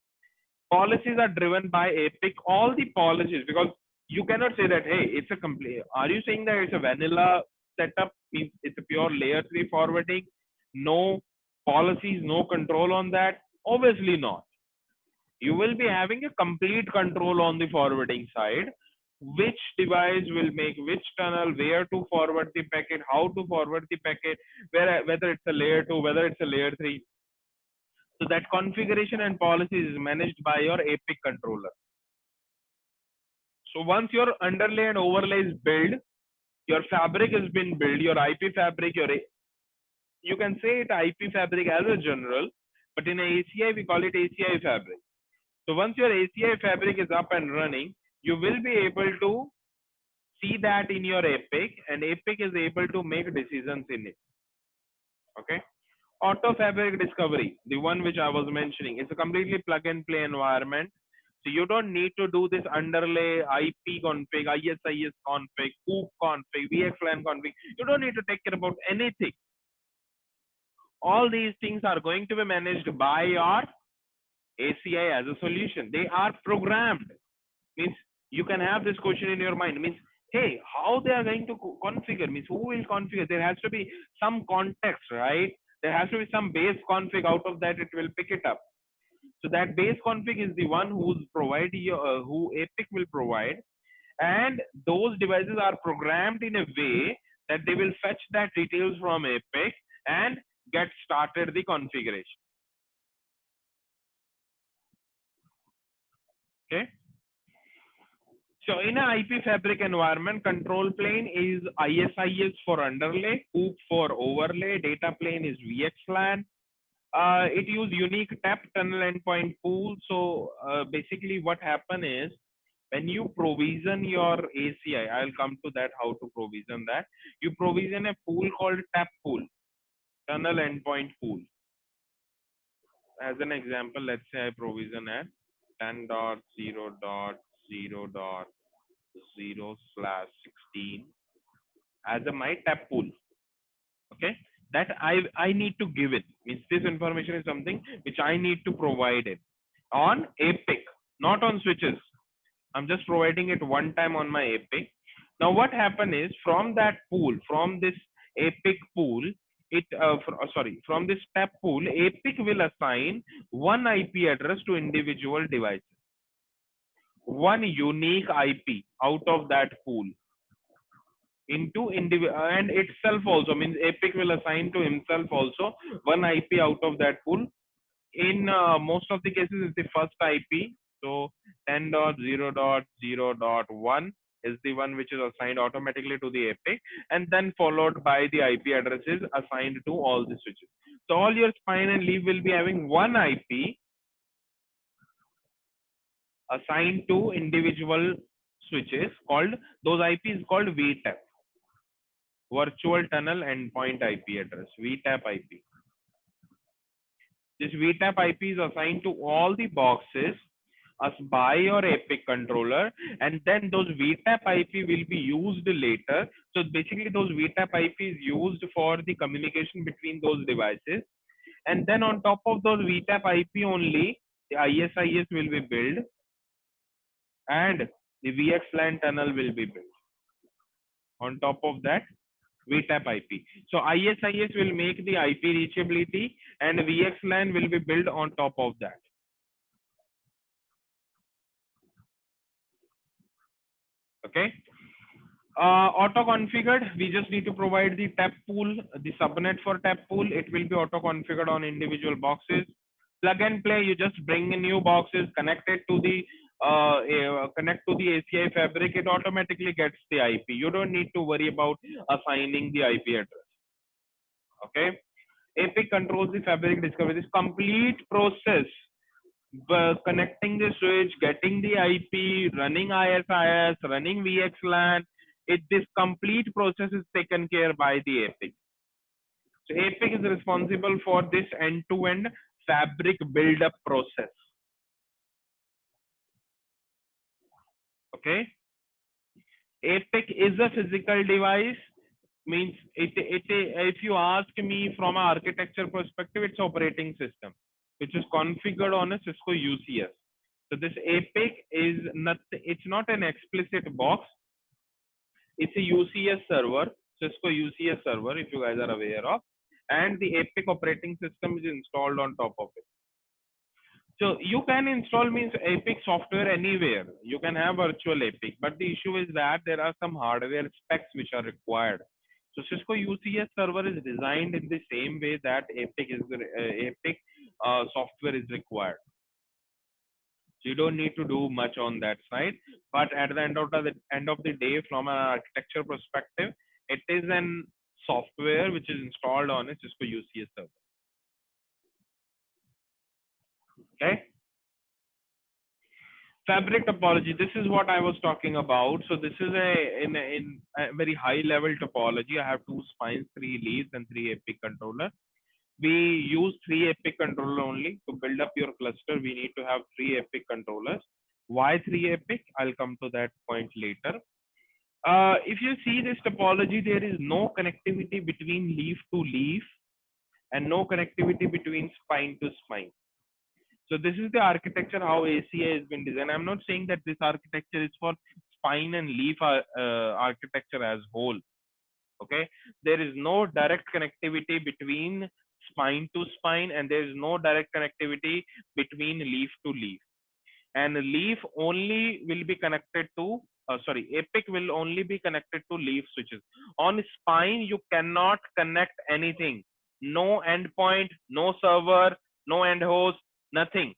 Policies are driven by APIC. All the policies, because you cannot say that, hey, it's a complete. Are you saying that it's a vanilla setup? Means it's a pure layer 3 forwarding? No policies, no control on that? Obviously not. You will be having a complete control on the forwarding side. Which device will make which tunnel, where to forward the packet, how to forward the packet, whether it's a layer 2, whether it's a layer 3. So that configuration and policy is managed by your APIC controller. So once your underlay and overlay is built, your fabric has been built, your IP fabric, you can say it IP fabric as a general, but in ACI we call it ACI fabric. So once your ACI fabric is up and running, you will be able to see that in your APIC, and APIC is able to make decisions in it. Okay. Auto fabric discovery, the one which I was mentioning, is a completely plug and play environment. So you don't need to do this underlay, IP config, ISIS config, COOP config, VXLAN config. You don't need to take care about anything. All these things are going to be managed by your ACI as a solution. They are programmed. Means you can have this question in your mind. Means, hey, how they are going to configure? Means who will configure? There has to be some context, right? There has to be some base config. Out of that, it will pick it up. So that base config is the one who APIC will provide, and those devices are programmed in a way that they will fetch that details from APIC and get started the configuration. Okay. So in an IP fabric environment, control plane is ISIS for underlay, COOP for overlay, data plane is VXLAN. It uses unique tap tunnel endpoint pool. So basically what happen is, when you provision your ACI, I'll come to that, how to provision that. You provision a pool called tap pool, tunnel endpoint pool. As an example, let's say I provision at 10.0.0. 0/16 as a my tap pool. Okay, that I need to give it. Means this information is something which I need to provide it on Epic, not on switches. I'm just providing it one time on my Epic. Now what happen is from that pool, from this Epic pool, from this tap pool, Epic will assign one IP address to individual devices, one unique IP out of that pool into and itself also means Epic will assign to himself also one IP out of that pool. In most of the cases, it's the first IP. So 10.0.0.1 is the one which is assigned automatically to the Epic, and then followed by the IP addresses assigned to all the switches. So all your spine and leaf will be having one IP assigned to individual switches called, those IPs called VTAP, Virtual Tunnel Endpoint IP address, VTAP IP. This VTAP IP is assigned to all the boxes as by your Epic controller, and then those VTAP IP will be used later. So basically those VTAP IP is used for the communication between those devices, and then on top of those VTAP IP only the ISIS will be built and the VXLAN tunnel will be built on top of that VTAP IP. So ISIS will make the IP reachability and VXLAN will be built on top of that. Okay. Auto configured, we just need to provide the tap pool, the subnet for tap pool. It will be auto configured on individual boxes. Plug and play, you just bring in new boxes, connect it to the connect to the ACI fabric, it automatically gets the IP. You don't need to worry about assigning the IP address. Okay. Epic controls the fabric discovery. This complete process, connecting the switch, getting the IP, running ISIS, running VXLAN, this complete process is taken care by the Epic. So Epic is responsible for this end-to-end fabric build-up process. Okay. Epic is a physical device. Means if you ask me from an architecture perspective, it's operating system which is configured on a Cisco UCS. So this Epic is not, it's not an explicit box. It's a UCS server, Cisco UCS server, if you guys are aware of, and the Epic operating system is installed on top of it. So you can install means Epic software anywhere. You can have virtual Epic, but the issue is that there are some hardware specs which are required. So Cisco UCS server is designed in the same way that Epic software is required. So you don't need to do much on that side. But at the end of the day, from an architecture perspective, it is an software which is installed on a Cisco UCS server. Okay. Fabric topology. This is what I was talking about. So this is in a very high level topology. I have 2 spines, 3 leaves, and 3 Epic controller. We use 3 Epic controller only to build up your cluster. We need to have 3 Epic controllers. Why 3 Epic? I'll come to that point later. If you see this topology, there is no connectivity between leaf to leaf and no connectivity between spine to spine. So this is the architecture how ACI has been designed. I'm not saying that this architecture is for spine and leaf architecture as whole. Okay, there is no direct connectivity between spine to spine, and there is no direct connectivity between leaf to leaf. And leaf only will be connected to Epic will only be connected to leaf switches. On spine, you cannot connect anything. No endpoint, no server, no end host, nothing.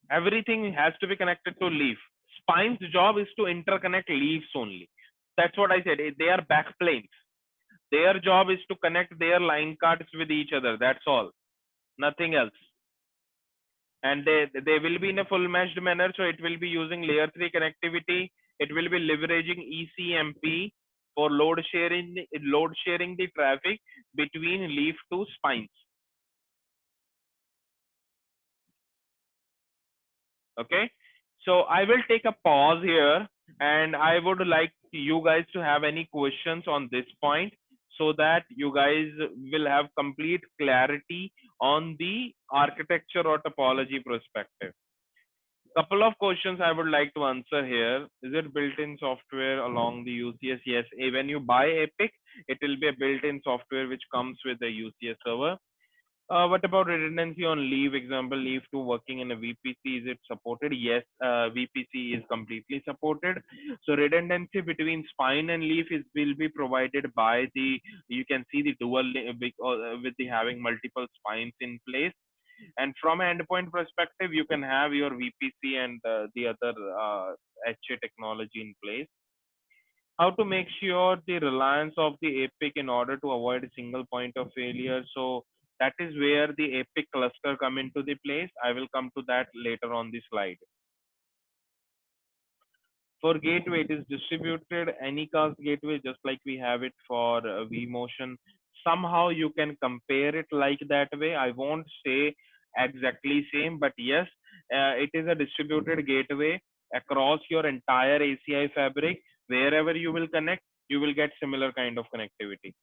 Everything has to be connected to leaf. Spine's job is to interconnect leaves only. That's what I said. They are backplanes. Their job is to connect their line cards with each other. That's all. Nothing else. And they will be in a full meshed manner. So it will be using layer 3 connectivity. It will be leveraging ECMP for load sharing the traffic between leaf to spines. Okay. So I will take a pause here, and I would like you guys to have any questions on this point, so that you guys will have complete clarity on the architecture or topology perspective. Couple of questions I would like to answer here. Is it built-in software along the UCS? Yes. When you buy Epic, it will be a built-in software which comes with the UCS server. What about redundancy on leaf? Example, leaf 2 working in a VPC, is it supported? Yes, VPC is completely supported. So redundancy between spine and leaf is will be provided by the, you can see the dual with the having multiple spines in place. And from an endpoint perspective, you can have your VPC and the other HA technology in place. How to make sure the reliance of the Epic in order to avoid a single point of failure. So that is where the Epic cluster come into the place. I will come to that later on the slide. For gateway, it is distributed anycast gateway, just like we have it for vMotion. Somehow you can compare it like that way. I won't say exactly same, but yes, it is a distributed gateway across your entire ACI fabric. Wherever you will connect, you will get similar kind of connectivity.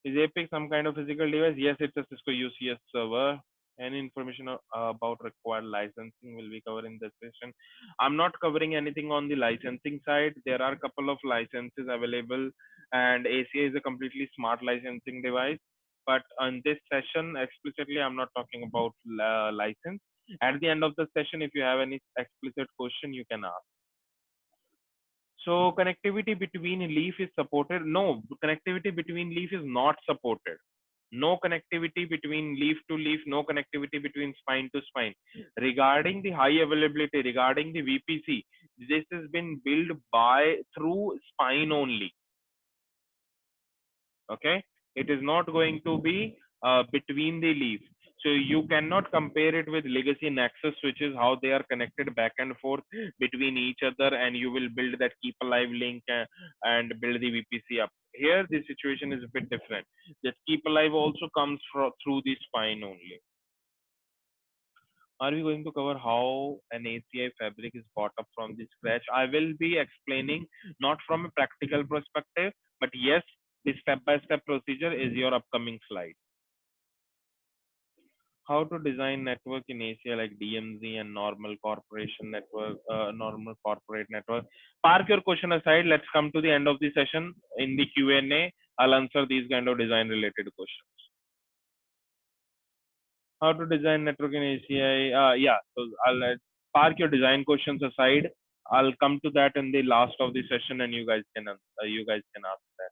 Is Epic some kind of physical device? Yes, it's a Cisco UCS server. Any information about required licensing will be covered in this session. I'm not covering anything on the licensing side. There are a couple of licenses available, and ACA is a completely smart licensing device. But on this session, explicitly, I'm not talking about license. At the end of the session, if you have any explicit question, you can ask. So connectivity between leaf is supported. No, connectivity between leaf is not supported. No connectivity between leaf to leaf, no connectivity between spine to spine. Regarding the high availability, regarding the VPC, this has been built by through spine only. Okay, it is not going to be between the leaves. So you cannot compare it with legacy Nexus switches, how they are connected back and forth between each other, and you will build that keep alive link and build the VPC up. Here, the situation is a bit different. That keep alive also comes through the spine only. Are we going to cover how an ACI fabric is bought up from the scratch? I will be explaining not from a practical perspective, but yes, the step-by-step procedure is your upcoming slide. How to design network in ACI like DMZ and normal corporation network, normal corporate network. Park your question aside. Let's come to the end of the session. In the Q&A, I'll answer these kind of design related questions. How to design network in ACI? Yeah, so I'll park your design questions aside. I'll come to that in the last of the session, and you guys can ask that.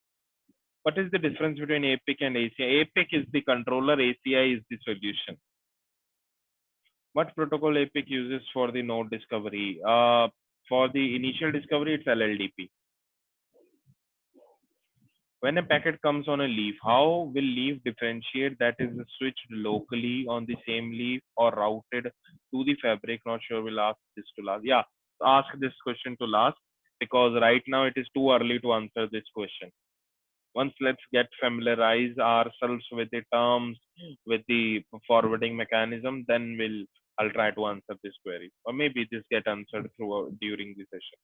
What is the difference between APIC and ACI? APIC is the controller, ACI is the solution. What protocol APIC uses for the node discovery? For the initial discovery, it's LLDP. When a packet comes on a leaf, how will leaf differentiate that is switched locally on the same leaf or routed to the fabric? Not sure, we'll ask this to last. Yeah, ask this question to last, because right now it is too early to answer this question. Once let's get familiarize ourselves with the terms, with the forwarding mechanism, then I'll try to answer this query, or maybe this get answered throughout during the session.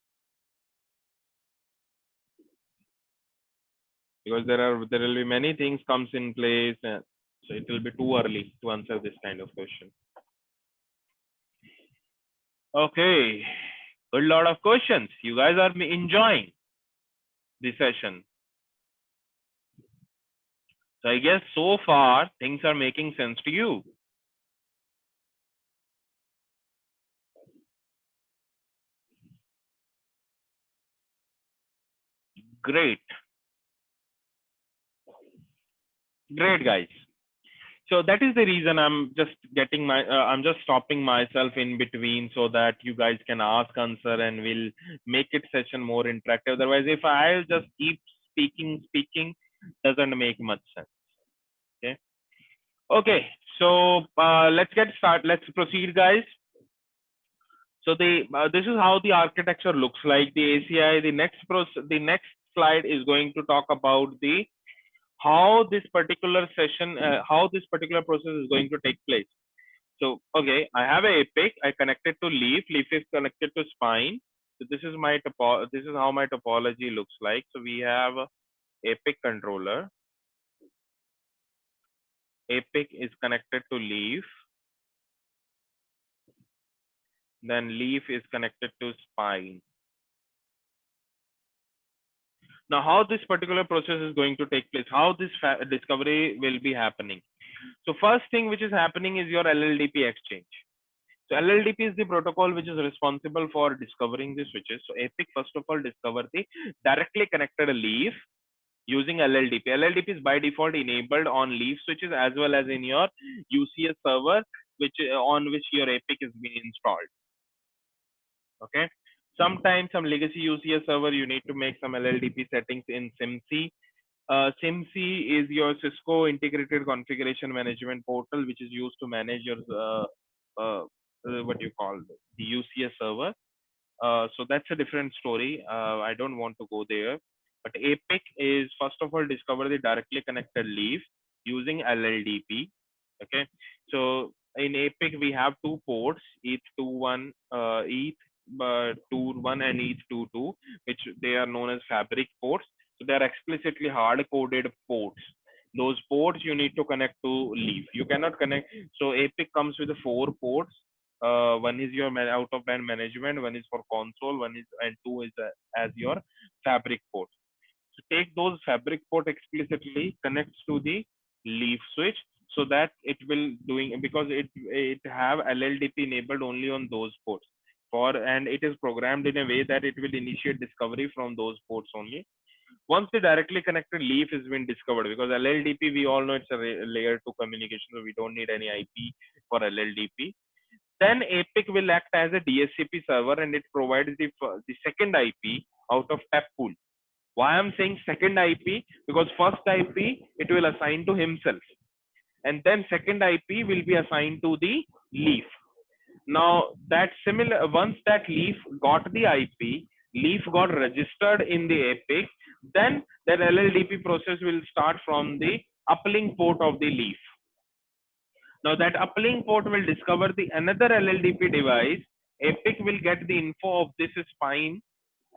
Because there will be many things comes in place, so it will be too early to answer this kind of question. Okay, good lot of questions. You guys are enjoying the session. So I guess so far things are making sense to you. Great. Great, guys. So that is the reason I'm just I'm just stopping myself in between so that you guys can ask, answer, and we'll make it session more interactive. Otherwise, if I'll just keep speaking, doesn't make much sense. Okay. Okay. So let's get started. Let's proceed, guys. So this is how the architecture looks like. The ACI. The next slide is going to talk about the how this particular session, how this particular process is going to take place. So, okay, I have a epic. I connected to leaf. Leaf is connected to spine. So this is my this is how my topology looks like. So we have a epic controller. Epic is connected to leaf. Then leaf is connected to spine. Now, how this particular process is going to take place? How this discovery will be happening? So first thing which is happening is your LLDP exchange. So LLDP is the protocol which is responsible for discovering the switches. So Epic first of all discover the directly connected leaf using LLDP. LLDP is by default enabled on leaf switches as well as in your UCS server, which on which your Epic is being installed. Okay. Sometimes some legacy UCS server you need to make some LLDP settings in SIMC. SIMC is your Cisco Integrated Configuration Management Portal, which is used to manage your what you call the UCS server. So that's a different story. I don't want to go there. But Epic is first of all discover the directly connected leaf using LLDP. Okay. So in Epic we have two ports, ETH21, ETH21 and ETH22, which they are known as fabric ports. So they are explicitly hard coded ports. Those ports you need to connect to leaf. You cannot connect. So Epic comes with four ports. One is your out of band management, one is for console, one is and two is as your fabric port. So take those fabric port explicitly connects to the leaf switch so that it will doing because it have LLDP enabled only on those ports for and it is programmed in a way that it will initiate discovery from those ports only. Once the directly connected leaf has been discovered, because LLDP we all know it's a layer 2 communication, so we don't need any IP for LLDP. Then Epic will act as a DSCP server and it provides the second IP out of tap pool. Why I'm saying second IP? Because first IP it will assign to himself, and then second IP will be assigned to the leaf. Now that similar once that leaf got the IP, leaf got registered in the Epic, then that LLDP process will start from the uplink port of the leaf. Now that uplink port will discover the another LLDP device. Epic will get the info of this spine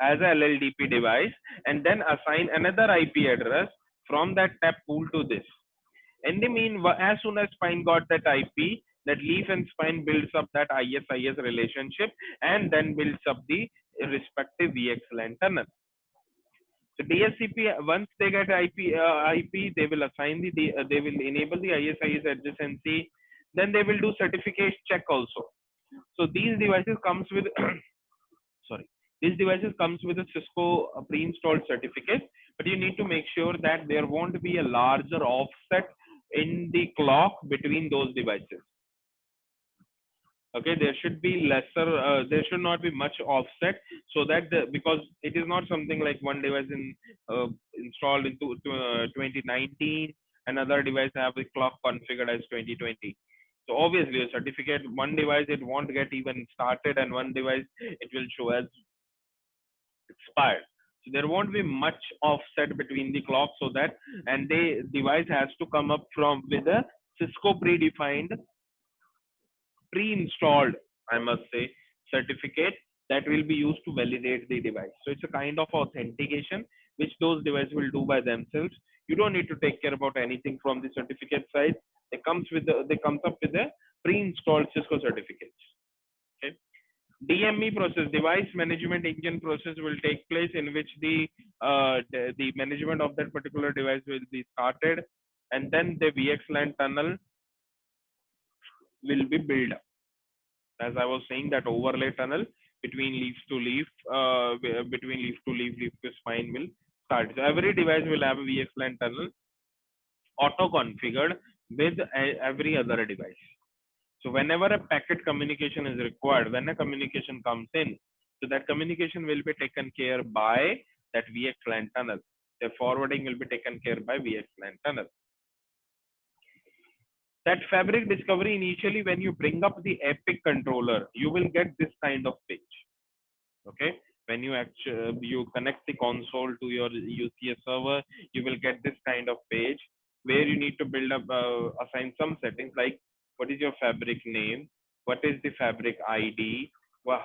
as a LLDP device and then assign another IP address from that tap pool to this. In the meanwhile, as soon as spine got that IP, that leaf and spine builds up that IS-IS relationship and then builds up the respective VXLAN tunnel. So DSCP, once they get IP, they will assign they will enable the IS-IS adjacency. Then they will do certificate check also. So these devices comes with sorry, these devices comes with a Cisco pre-installed certificate, but you need to make sure that there won't be a larger offset in the clock between those devices. Okay, there should be lesser, there should not be much offset so that because it is not something like one device installed into 2019, another device have the clock configured as 2020. So obviously a certificate, one device it won't get even started and one device it will show as expired. So there won't be much offset between the clock so that and the device has to come up from with a Cisco predefined pre-installed, I must say, certificate that will be used to validate the device. So it's a kind of authentication which those devices will do by themselves. You don't need to take care about anything from the certificate side. They comes up with a pre-installed Cisco certificates. Okay. DME process, device management engine process, will take place in which the management of that particular device will be started, and then the VXLAN tunnel will be built up. As I was saying, that overlay tunnel between leaf to leaf, leaf to spine will start. So every device will have a VXLAN tunnel auto configured with every other device. So whenever a packet communication is required, when a communication comes in, so that communication will be taken care by that VXLAN tunnel. The forwarding will be taken care by VXLAN tunnel. That fabric discovery, initially when you bring up the Epic controller, you will get this kind of page. Okay, when you actually you connect the console to your UCS server, you will get this kind of page where you need to build up assign some settings like what is your fabric name, what is the fabric ID,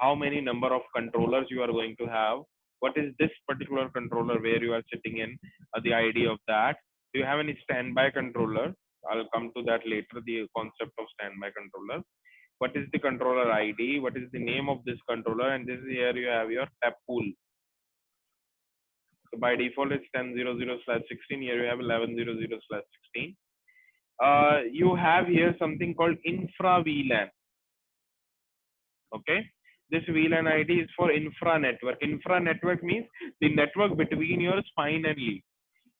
how many number of controllers you are going to have, what is this particular controller where you are sitting in, the ID of that. Do you have any standby controller? I'll come to that later, the concept of standby controller. What is the controller ID? What is the name of this controller? And this is here you have your tab pool. So by default, it's 10.00/16. Here you have 11.00/16. You have here something called infra VLAN. Okay. This VLAN ID is for infra network. Infra network means the network between your spine and leaf.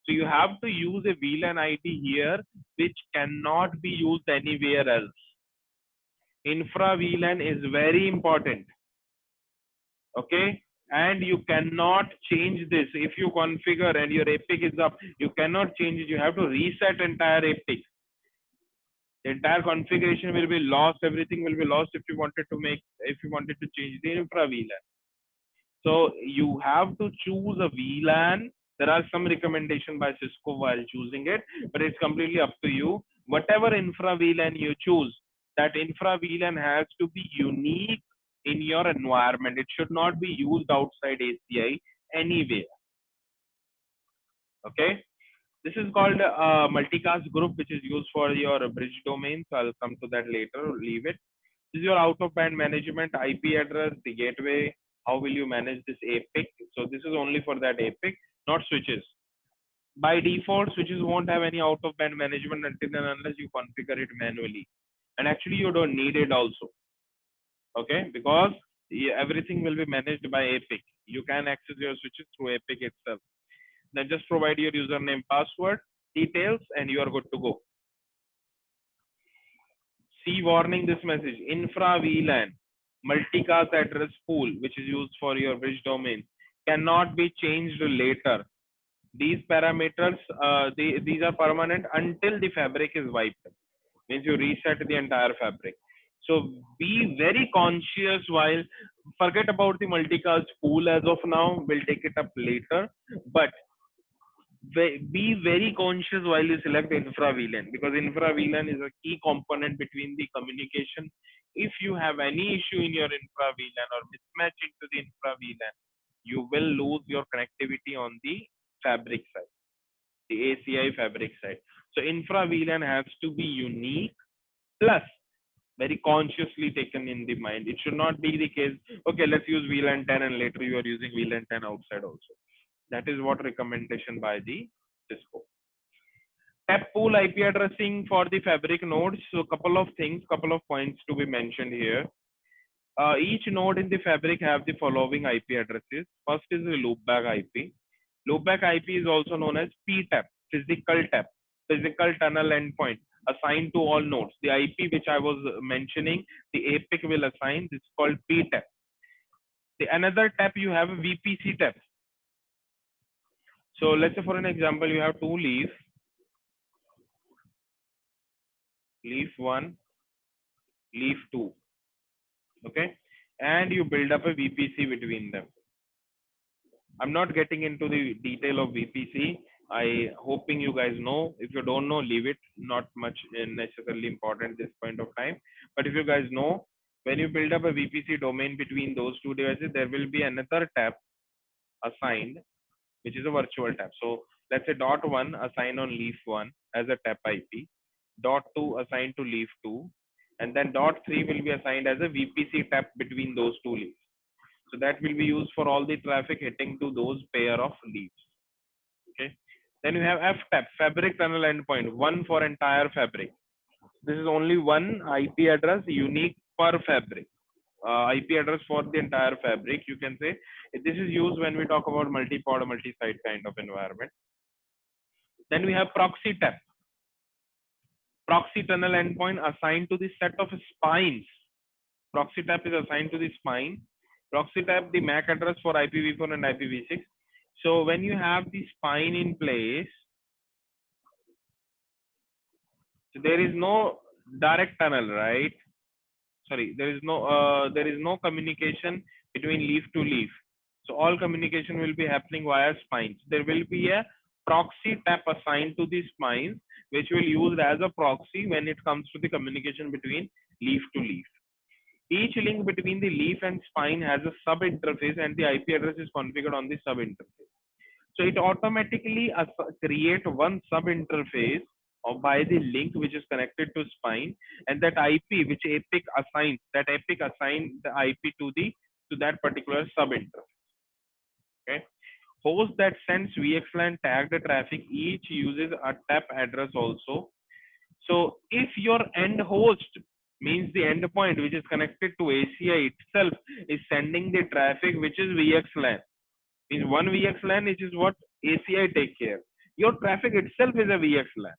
So you have to use a VLAN ID here, which cannot be used anywhere else. Infra VLAN is very important. Okay. And you cannot change this. If you configure and your epic is up, you cannot change it. You have to reset entire epic. The entire configuration will be lost. Everything will be lost if you wanted to change the infra VLAN. So you have to choose a VLAN. There are some recommendation by Cisco while choosing it, but it's completely up to you. Whatever infra VLAN you choose, that infra VLAN has to be unique in your environment. It should not be used outside ACI anywhere. Okay. This is called a multicast group, which is used for your bridge domain. So I'll come to that later. Leave it. This is your out of band management, IP address, the gateway. How will you manage this APIC? So this is only for that APIC, not switches. By default, switches won't have any out of band management until and unless you configure it manually. And actually, you don't need it also. Okay, because everything will be managed by APIC. You can access your switches through APIC itself. Then just provide your username, password, details, and you are good to go. See warning this message, infra VLAN, multicast address pool, which is used for your bridge domain, cannot be changed later. These parameters, these are permanent until the fabric is wiped. Means you reset the entire fabric. So be very conscious while, forget about the multicast pool as of now, we'll take it up later, but be very conscious while you select infra VLAN, because infra VLAN is a key component between the communication. If you have any issue in your infra VLAN or mismatch into the infra VLAN, you will lose your connectivity on the fabric side, the ACI fabric side. So infra VLAN has to be unique, plus very consciously taken in the mind. It should not be the case, okay, let's use VLAN 10 and later you are using VLAN 10 outside also. That is what recommendation by the Cisco. Tab pool IP addressing for the fabric nodes. So couple of things, couple of points to be mentioned here. Each node in the fabric have the following IP addresses. First is the loopback IP. Loopback IP is also known as PTAP, physical tap, physical tunnel endpoint, assigned to all nodes. The IP which I was mentioning, the APIC will assign. This is called PTAP. The another tap you have a VPC tap. So let's say for an example, you have two leaf 1, leaf 2. Okay, and you build up a VPC between them. I'm not getting into the detail of VPC. I hoping you guys know. If you don't know, leave it. Not much necessarily important at this point of time. But if you guys know, when you build up a VPC domain between those two devices, there will be another tab assigned, which is a virtual tab. So let's say .1 assigned on leaf 1 as a tap IP, .2 assigned to leaf 2, and then .3 will be assigned as a VPC tap between those two leaves. So that will be used for all the traffic hitting to those pair of leaves. Okay. Then you have FTAP, fabric tunnel endpoint, one for entire fabric. This is only one IP address unique per fabric. IP address for the entire fabric, you can say. This is used when we talk about multi-pod or multi-site kind of environment. Then we have proxy tap. Proxy tunnel endpoint assigned to the set of spines. Proxy tap is assigned to the spine. Proxy tap the MAC address for IPv4 and IPv6. So when you have the spine in place, so there is no direct tunnel, right? Sorry, there is no communication between leaf to leaf. So all communication will be happening via spines. There will be a proxy tap assigned to the spines, which will used as a proxy when it comes to the communication between leaf to leaf. Each link between the leaf and spine has a sub interface, and the IP address is configured on the sub interface. So it automatically create one sub interface by the link which is connected to spine, and that IP which Epic assigns the IP to that particular sub interface. Okay. Host that sends VXLAN tagged traffic each uses a tap address also. So if your end host means the endpoint which is connected to ACI itself is sending the traffic which is VXLAN, means one VXLAN, which is what ACI take care. Your traffic itself is a VXLAN.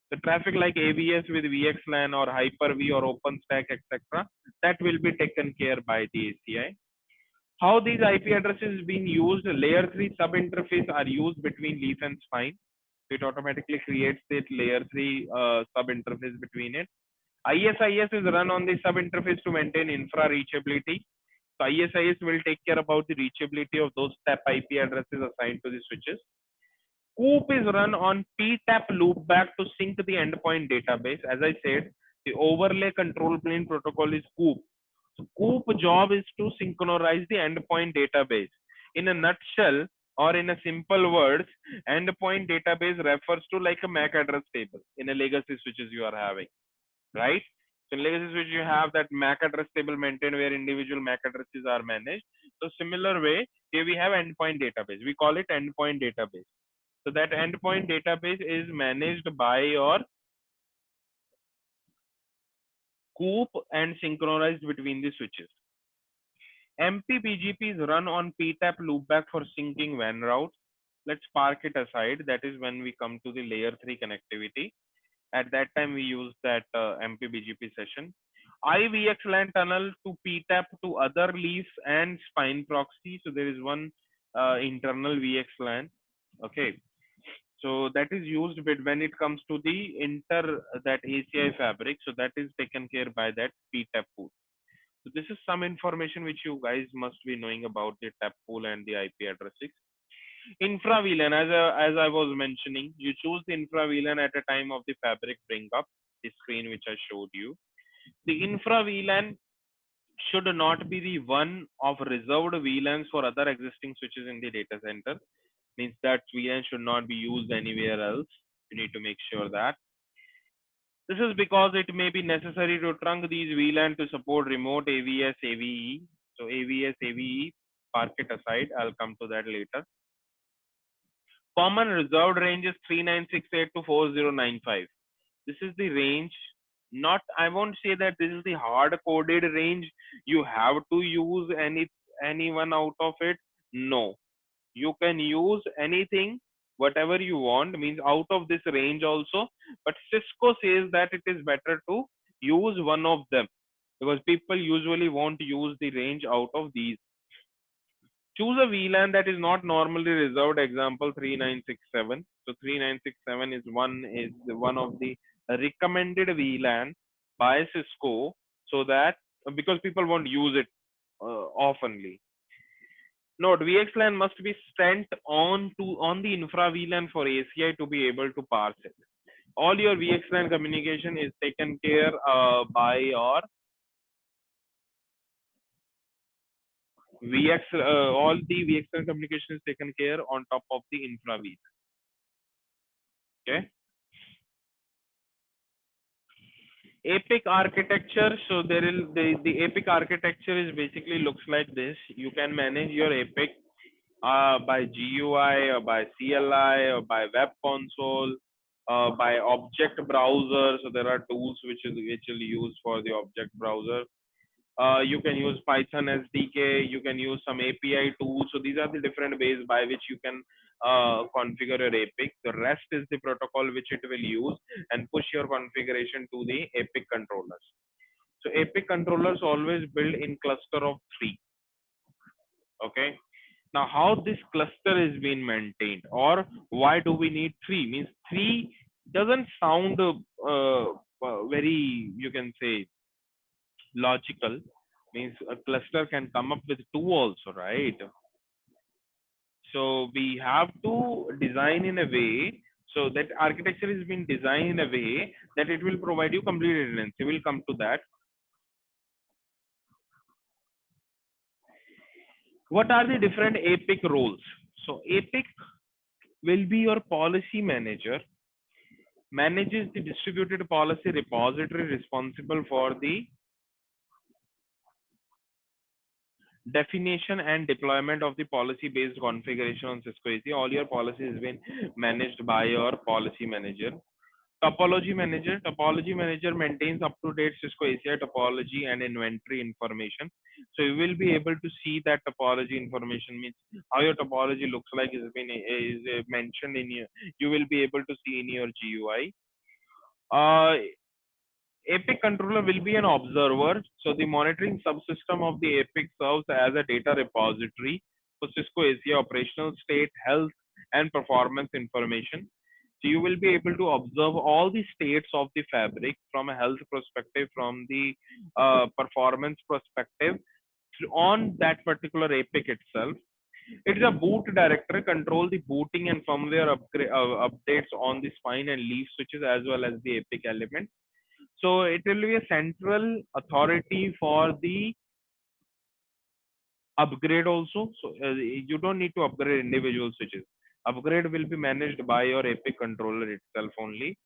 The traffic like AVS with VXLAN or Hyper-V or OpenStack, etc., that will be taken care by the ACI. How these IP addresses being used? Layer 3 sub interface are used between leaf and spine. It automatically creates that layer 3 sub interface between it. ISIS is run on the sub interface to maintain infra reachability. So ISIS will take care about the reachability of those tap IP addresses assigned to the switches. COOP is run on PTAP loopback to sync the endpoint database. As I said, the overlay control plane protocol is COOP. So COOP job is to synchronize the endpoint database. In a nutshell, or in a simple words, endpoint database refers to like a MAC address table in a legacy switches you are having, right? So in legacy switch, you have that MAC address table maintained where individual MAC addresses are managed. So similar way, here we have endpoint database. We call it endpoint database. So that endpoint database is managed by your COOP and synchronized between the switches. MPBGP is run on PTAP loopback for syncing WAN routes. Let's park it aside. That is when we come to the layer 3 connectivity. At that time, we use that MPBGP session. IVXLAN tunnel to PTAP to other leaf and spine proxy. So there is one internal VXLAN. Okay. So that is used when it comes to the that ACI fabric. So that is taken care by that PTAP pool. So this is some information which you guys must be knowing about the tap pool and the IP addresses. Infra VLAN, as I was mentioning, you choose the infra VLAN at a time of the fabric bring up, the screen which I showed you. The infra VLAN should not be the one of reserved VLANs for other existing switches in the data center. Means that VLAN should not be used anywhere else. You need to make sure that. This is because it may be necessary to trunk these VLAN to support remote AVS AVE. So AVS AVE, park it aside. I'll come to that later. Common reserved range is 3968 to 4095. This is the range. Not, I won't say that this is the hard coded range. You have to use any one out of it. No, you can use anything, whatever you want, means out of this range also. But Cisco says that it is better to use one of them because people usually won't use the range out of these. Choose a VLAN that is not normally reserved, example 3967. So 3967 is one of the recommended VLAN by Cisco, so that because people won't use it oftenly. Note, VXLAN must be sent on the infra VLAN for ACI to be able to parse it. All your VXLAN communication is taken care by your all the VXLAN communication is taken care on top of the infra VLAN. Okay. APIC architecture. So there is the APIC architecture is basically looks like this. You can manage your APIC by GUI or by CLI or by web console, by object browser. So there are tools which will use for the object browser. You can use Python SDK. You can use some API tools. So these are the different ways by which you can configure your APIC. The rest is the protocol which it will use and push your configuration to the APIC controllers. So APIC controllers always build in cluster of 3. Okay. Now, how this cluster is being maintained, or why do we need 3? Means 3 doesn't sound very, you can say, logical. Means a cluster can come up with 2 also, right? So we have to design in a way, so that architecture is being designed in a way that it will provide you complete redundancy. We'll come to that. What are the different APIC roles? So APIC will be your policy manager, manages the distributed policy repository responsible for the definition and deployment of the policy based configuration on Cisco AC. All your policies has been managed by your policy manager. Topology manager maintains up to date Cisco ACI topology and inventory information. So you will be able to see that topology information, means how your topology looks like is mentioned in your, you will be able to see in your GUI. APIC controller will be an observer. So the monitoring subsystem of the APIC serves as a data repository for Cisco ACI operational state, health, and performance information. So you will be able to observe all the states of the fabric from a health perspective, from the performance perspective on that particular APIC itself. It is a boot director, control the booting and firmware updates on the spine and leaf switches as well as the APIC element. So it will be a central authority for the upgrade also. So you don't need to upgrade individual switches. Upgrade will be managed by your APIC controller itself only.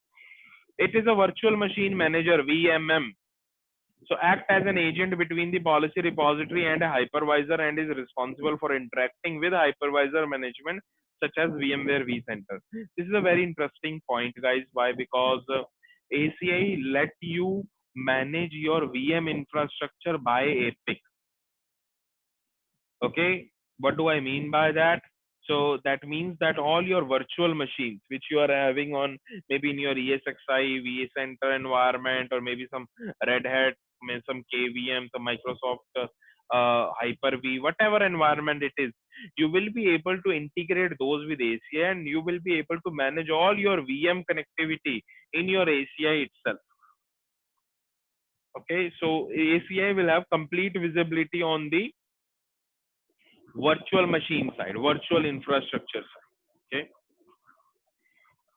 It is a virtual machine manager, VMM. So act as an agent between the policy repository and a hypervisor and is responsible for interacting with hypervisor management such as VMware vCenter. This is a very interesting point, guys. Why? Because ACI let you manage your VM infrastructure by APIC. Okay, what do I mean by that? So that means that all your virtual machines which you are having on maybe in your ESXi, vCenter environment, or maybe some Red Hat, some KVM, some Microsoft Hyper-V, whatever environment it is, you will be able to integrate those with ACI and you will be able to manage all your VM connectivity in your ACI itself. Okay, so ACI will have complete visibility on the virtual machine side, virtual infrastructure side. Okay.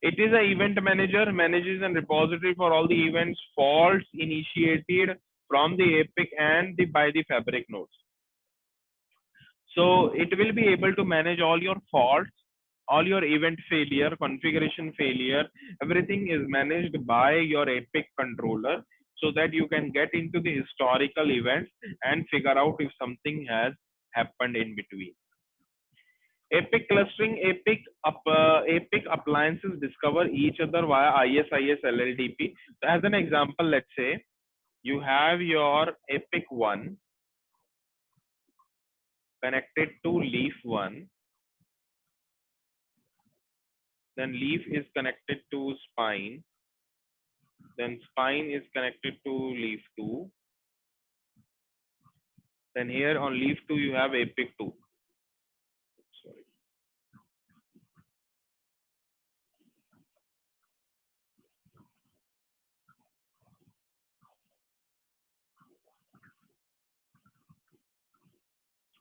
It is an event manager, manages a repository for all the events, faults initiated from the APIC and by the Fabric nodes. So it will be able to manage all your faults, all your event failure, configuration failure, everything is managed by your APIC controller so that you can get into the historical events and figure out if something has happened in between. APIC clustering, APIC appliances discover each other via ISIS LLDP. So as an example, let's say you have your APIC 1 connected to leaf 1, then leaf is connected to spine, then spine is connected to leaf 2, then here on leaf 2 you have APIC 2. Sorry.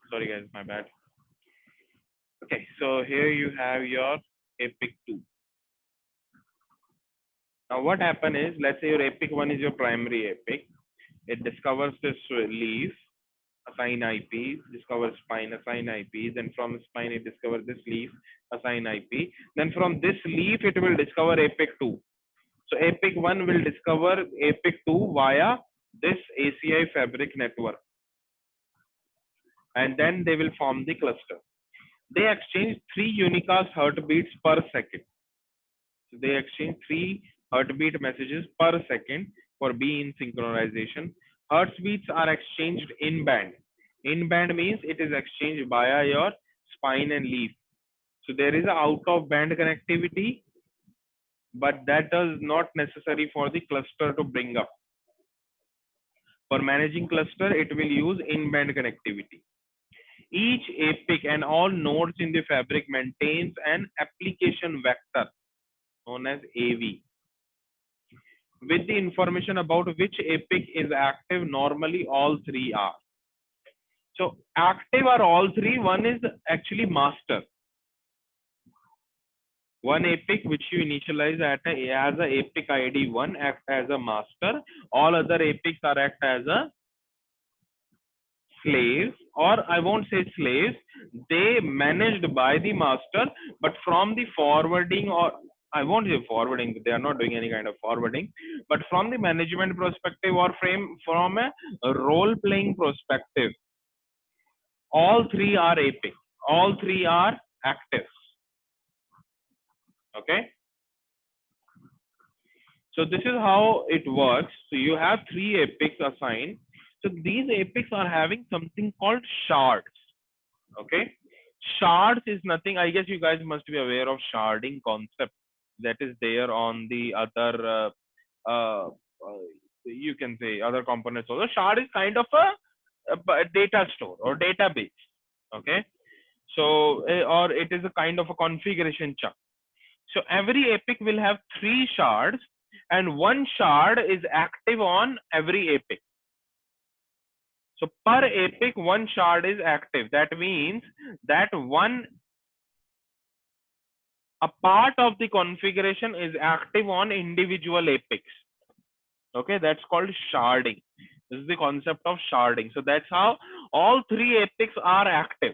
Sorry guys, my bad. Okay, so here you have your APIC 2. Now what happened is, let's say your APIC 1 is your primary APIC. It discovers this leaf, assign IP, discovers spine, assign IP. Then from spine, it discovers this leaf, assign IP. Then from this leaf, it will discover APIC 2. So APIC 1 will discover APIC 2 via this ACI fabric network. And then they will form the cluster. They exchange 3 unicast heartbeats per second. So they exchange 3 heartbeat messages per second for being synchronization. Heartbeats are exchanged in band. In band means it is exchanged via your spine and leaf. So there is a out of band connectivity, but that is not necessary for the cluster to bring up. For managing cluster, it will use in band connectivity. Each APIC and all nodes in the fabric maintains an application vector known as AV with the information about which APIC is active. Normally all 3 are. So active are all 3. One is actually master. One epic which you initialize as a epic ID 1 act as a master. All other epics are act as a slaves, or I won't say slaves, they managed by the master, but from the forwarding, or I won't say forwarding, they are not doing any kind of forwarding, but from the management perspective or from a role playing perspective, all three are epic, all three are active. Okay, so this is how it works. So you have three epics assigned. So these epics are having something called shards. Okay, shards is nothing, I guess you guys must be aware of sharding concept that is there on the other uh, uh, you can say other components also. Shard is kind of a data store or database. Okay, so or it is a kind of a configuration chunk. So every epic will have three shards, and one shard is active on every epic. So per epic, one shard is active. That means that a part of the configuration is active on individual epics. Okay, that's called sharding. This is the concept of sharding. So that's how all three epics are active.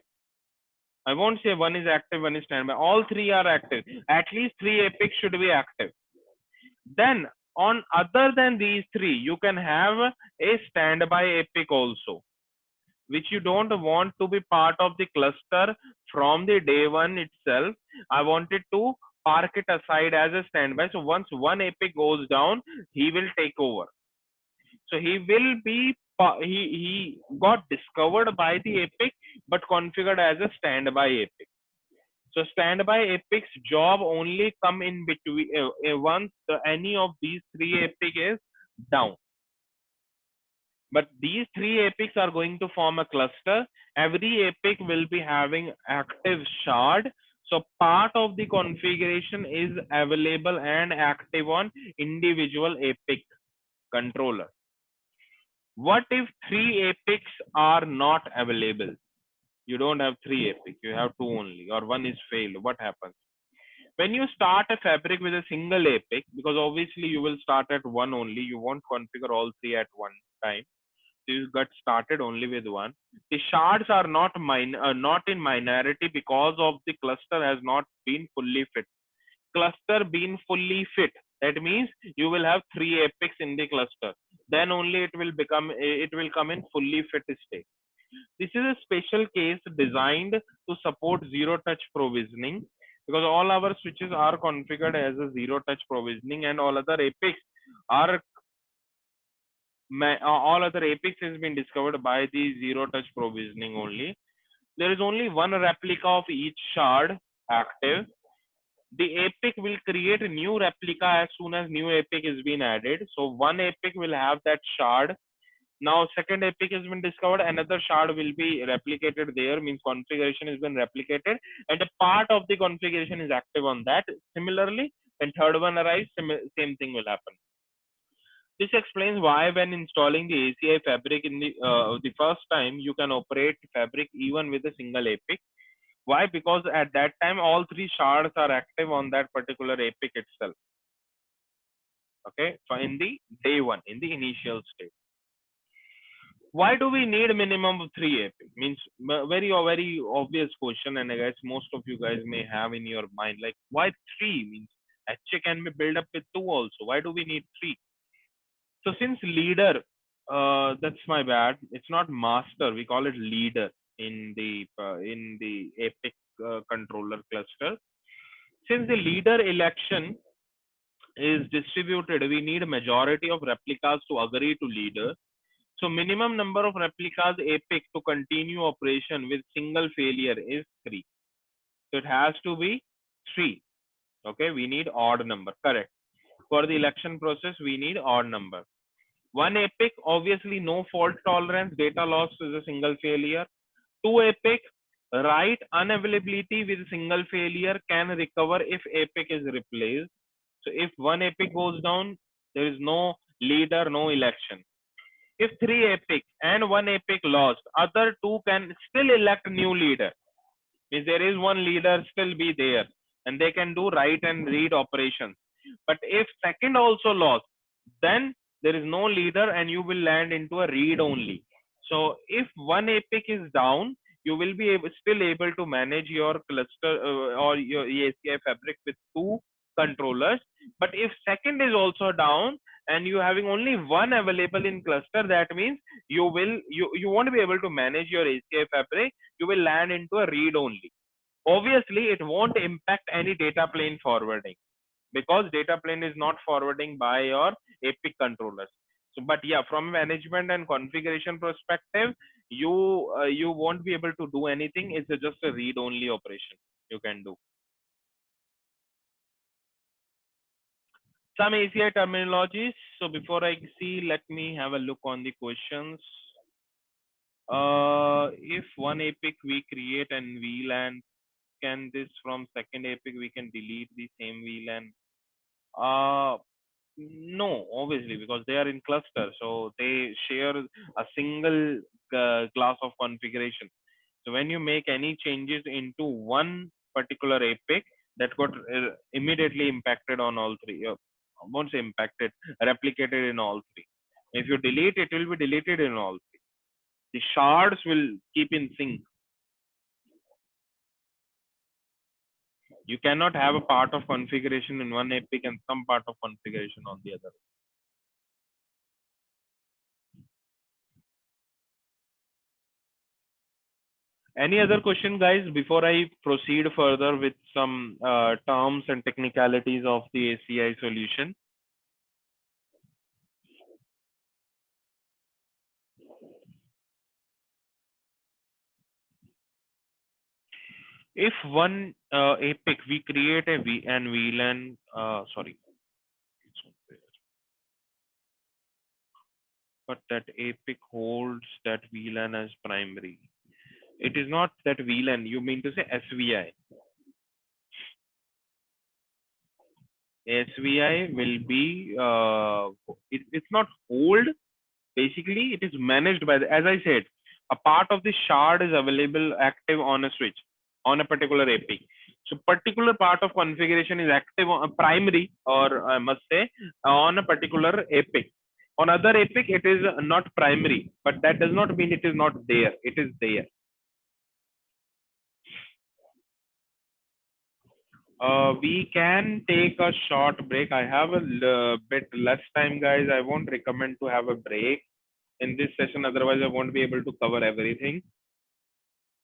I won't say one is active, one is standby. All three are active. At least three epics should be active. Then on other than these three, you can have a standby epic also, which you don't want to be part of the cluster from the day one itself. I wanted to park it aside as a standby. So once one epic goes down, he will take over. So he will be he got discovered by the epic but configured as a standby epic. So standby epic's job only come in between once any of these three epic is down. But these three epics are going to form a cluster. Every epic will be having active shard. So part of the configuration is available and active on individual epic controller. What if three epics are not available? You don't have three epics, you have two only, or one is failed. What happens? When you start a fabric with a single epic, because obviously you will start at one only, you won't configure all three at one time. So you got started only with one. The shards are not in minority because of the cluster has not been fully fit. Cluster being fully fit, that means you will have three epics in the cluster. Then only it will come in fully fit state. This is a special case designed to support zero touch provisioning, because all our switches are configured as a zero touch provisioning, and all other epics are all other epics has been discovered by the zero touch provisioning only. There is only one replica of each shard active. The epic will create a new replica as soon as new epic is being added. So one epic will have that shard. Now second epic has been discovered, another shard will be replicated there, means configuration has been replicated, and a part of the configuration is active on that. Similarly, when third one arrives, same thing will happen. This explains why when installing the ACI fabric in the first time, you can operate fabric even with a single epic. Why? Because at that time, all three shards are active on that particular epic itself. Okay, so in the day one, in the initial state. Why do we need a minimum of three epic? Means very obvious question, and I guess most of you guys may have in your mind, like why three? Means HA can be built up with two also. Why do we need three? So since leader, that's my bad. It's not master. We call it leader in the epic controller cluster. Since the leader election is distributed, we need a majority of replicas to agree to leader. So minimum number of replicas epic to continue operation with single failure is 3. So it has to be 3. Okay, we need odd number. Correct. For the election process, we need odd number. One epic, obviously no fault tolerance, data loss is a single failure. Two epic, write unavailability with single failure can recover if epic is replaced. So if one epic goes down, there is no leader, no election. If three epic and one epic lost, other two can still elect new leader. If there is one leader, still be there. and they can do write and read operations. But if second also lost, then there is no leader and you will land into a read only. So if one epic is down, you will be still able to manage your cluster or your ACI fabric with two controllers. But if second is also down and you having only one available in cluster, that means you won't be able to manage your ACI fabric. You will land into a read only. Obviously, it won't impact any data plane forwarding because data plane is not forwarding by your epic controllers. So but yeah, from management and configuration perspective, you won't be able to do anything. It's just a read only operation you can do. Some ACI terminologies. So before I see, let me have a look on the questions. If one epic we create and VLAN, can this from second epic we can delete the same VLAN? No, obviously, because they are in cluster, so they share a single class of configuration. So when you make any changes into one particular epic, that got immediately impacted on all three. I won't say impacted, replicated in all three. If you delete, it will be deleted in all three. The shards will keep in sync. You cannot have a part of configuration in one epic and some part of configuration on the other. Any other question, guys, before I proceed further with some terms and technicalities of the ACI solution? If one epic, we create a VLAN, sorry, but that epic holds that VLAN as primary. It is not that VLAN, you mean to say SVI. SVI will be, it's not hold, basically it is managed by the, as I said, a part of the shard is available active on a switch on a particular epic. So particular part of configuration is active on a primary, or I must say on a particular epic. On other epic it is not primary, but that does not mean it is not there. It is there. We can take a short break. I have a bit less time, guys. I won't recommend to have a break in this session, otherwise I won't be able to cover everything.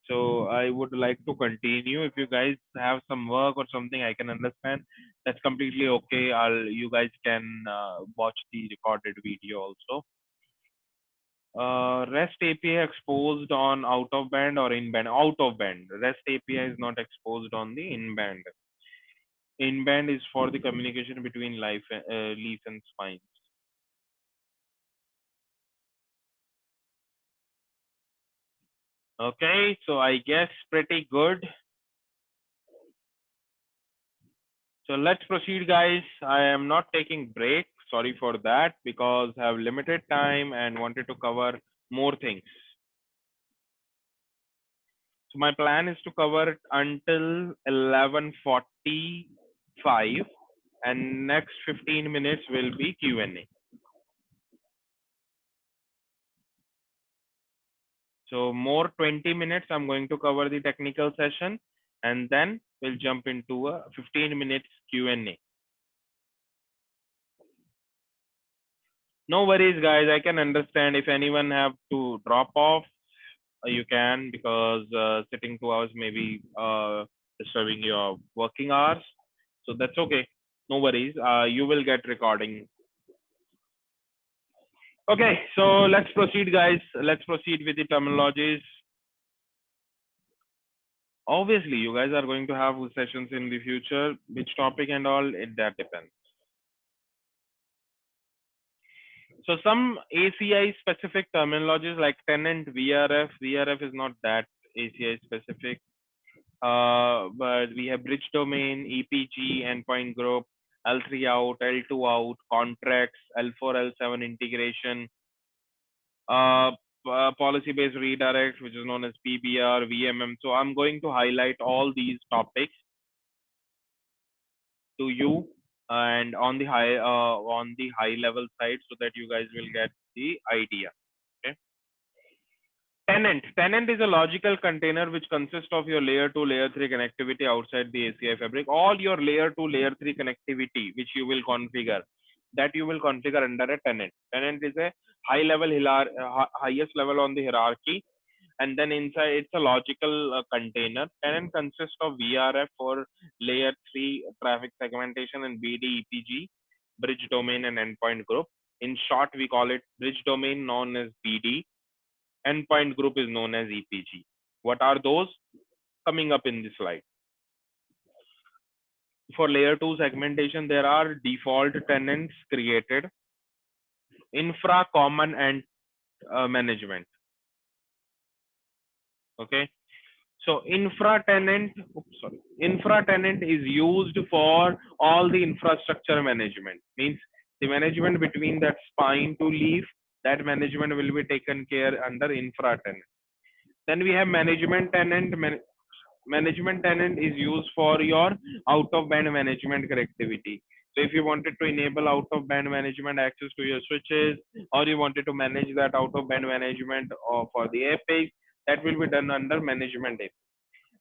So I would like to continue. If you guys have some work or something, I can understand. That's completely okay. You guys can watch the recorded video also. REST API exposed on out of band or in band? Out of band. REST API is not exposed on the in band. In band is for the communication between leaf and spines. Okay, so I guess pretty good. So let's proceed, guys. I am not taking break. Sorry for that, because I have limited time and wanted to cover more things. So my plan is to cover it until 11:45, and next 15 minutes will be Q&A. So more 20 minutes, I'm going to cover the technical session, and then we'll jump into a 15 minutes Q&A. No worries, guys. I can understand if anyone have to drop off, you can, because sitting 2 hours may be disturbing your working hours. So that's okay. No worries. You will get recording. Okay, so let's proceed, guys. Let's proceed with the terminologies. Obviously, you guys are going to have sessions in the future. Which topic and all, that depends. So some ACI specific terminologies like tenant, VRF. VRF is not that ACI specific. But we have bridge domain, EPG, endpoint group, L3 out, L2 out, contracts, L4, L7 integration, policy based redirect, which is known as PBR, VMM. So I'm going to highlight all these topics. to you and on the high level side so that you guys will get the idea. Okay. Tenant is a logical container which consists of your layer 2, layer 3 connectivity outside the ACI fabric. All your layer 2, layer 3 connectivity which you will configure, that you will configure under a tenant. Tenant is a high level highest level on the hierarchy, and then inside it's a logical container. Tenant consists of VRF for layer 3 traffic segmentation and BD EPG, bridge domain and endpoint group. In short, we call it bridge domain known as BD. Endpoint group is known as EPG. What are those? Coming up in this slide. For layer 2 segmentation, there are default tenants created, infra, common, and management. Okay. So infra tenant is used for all the infrastructure management. Means the management between that spine to leaf, that management will be taken care under infra tenant. Then we have management tenant. Management tenant is used for your out of band management connectivity. So if you wanted to enable out of band management access to your switches, or you wanted to manage that out of band management for the epic, that will be done under management API.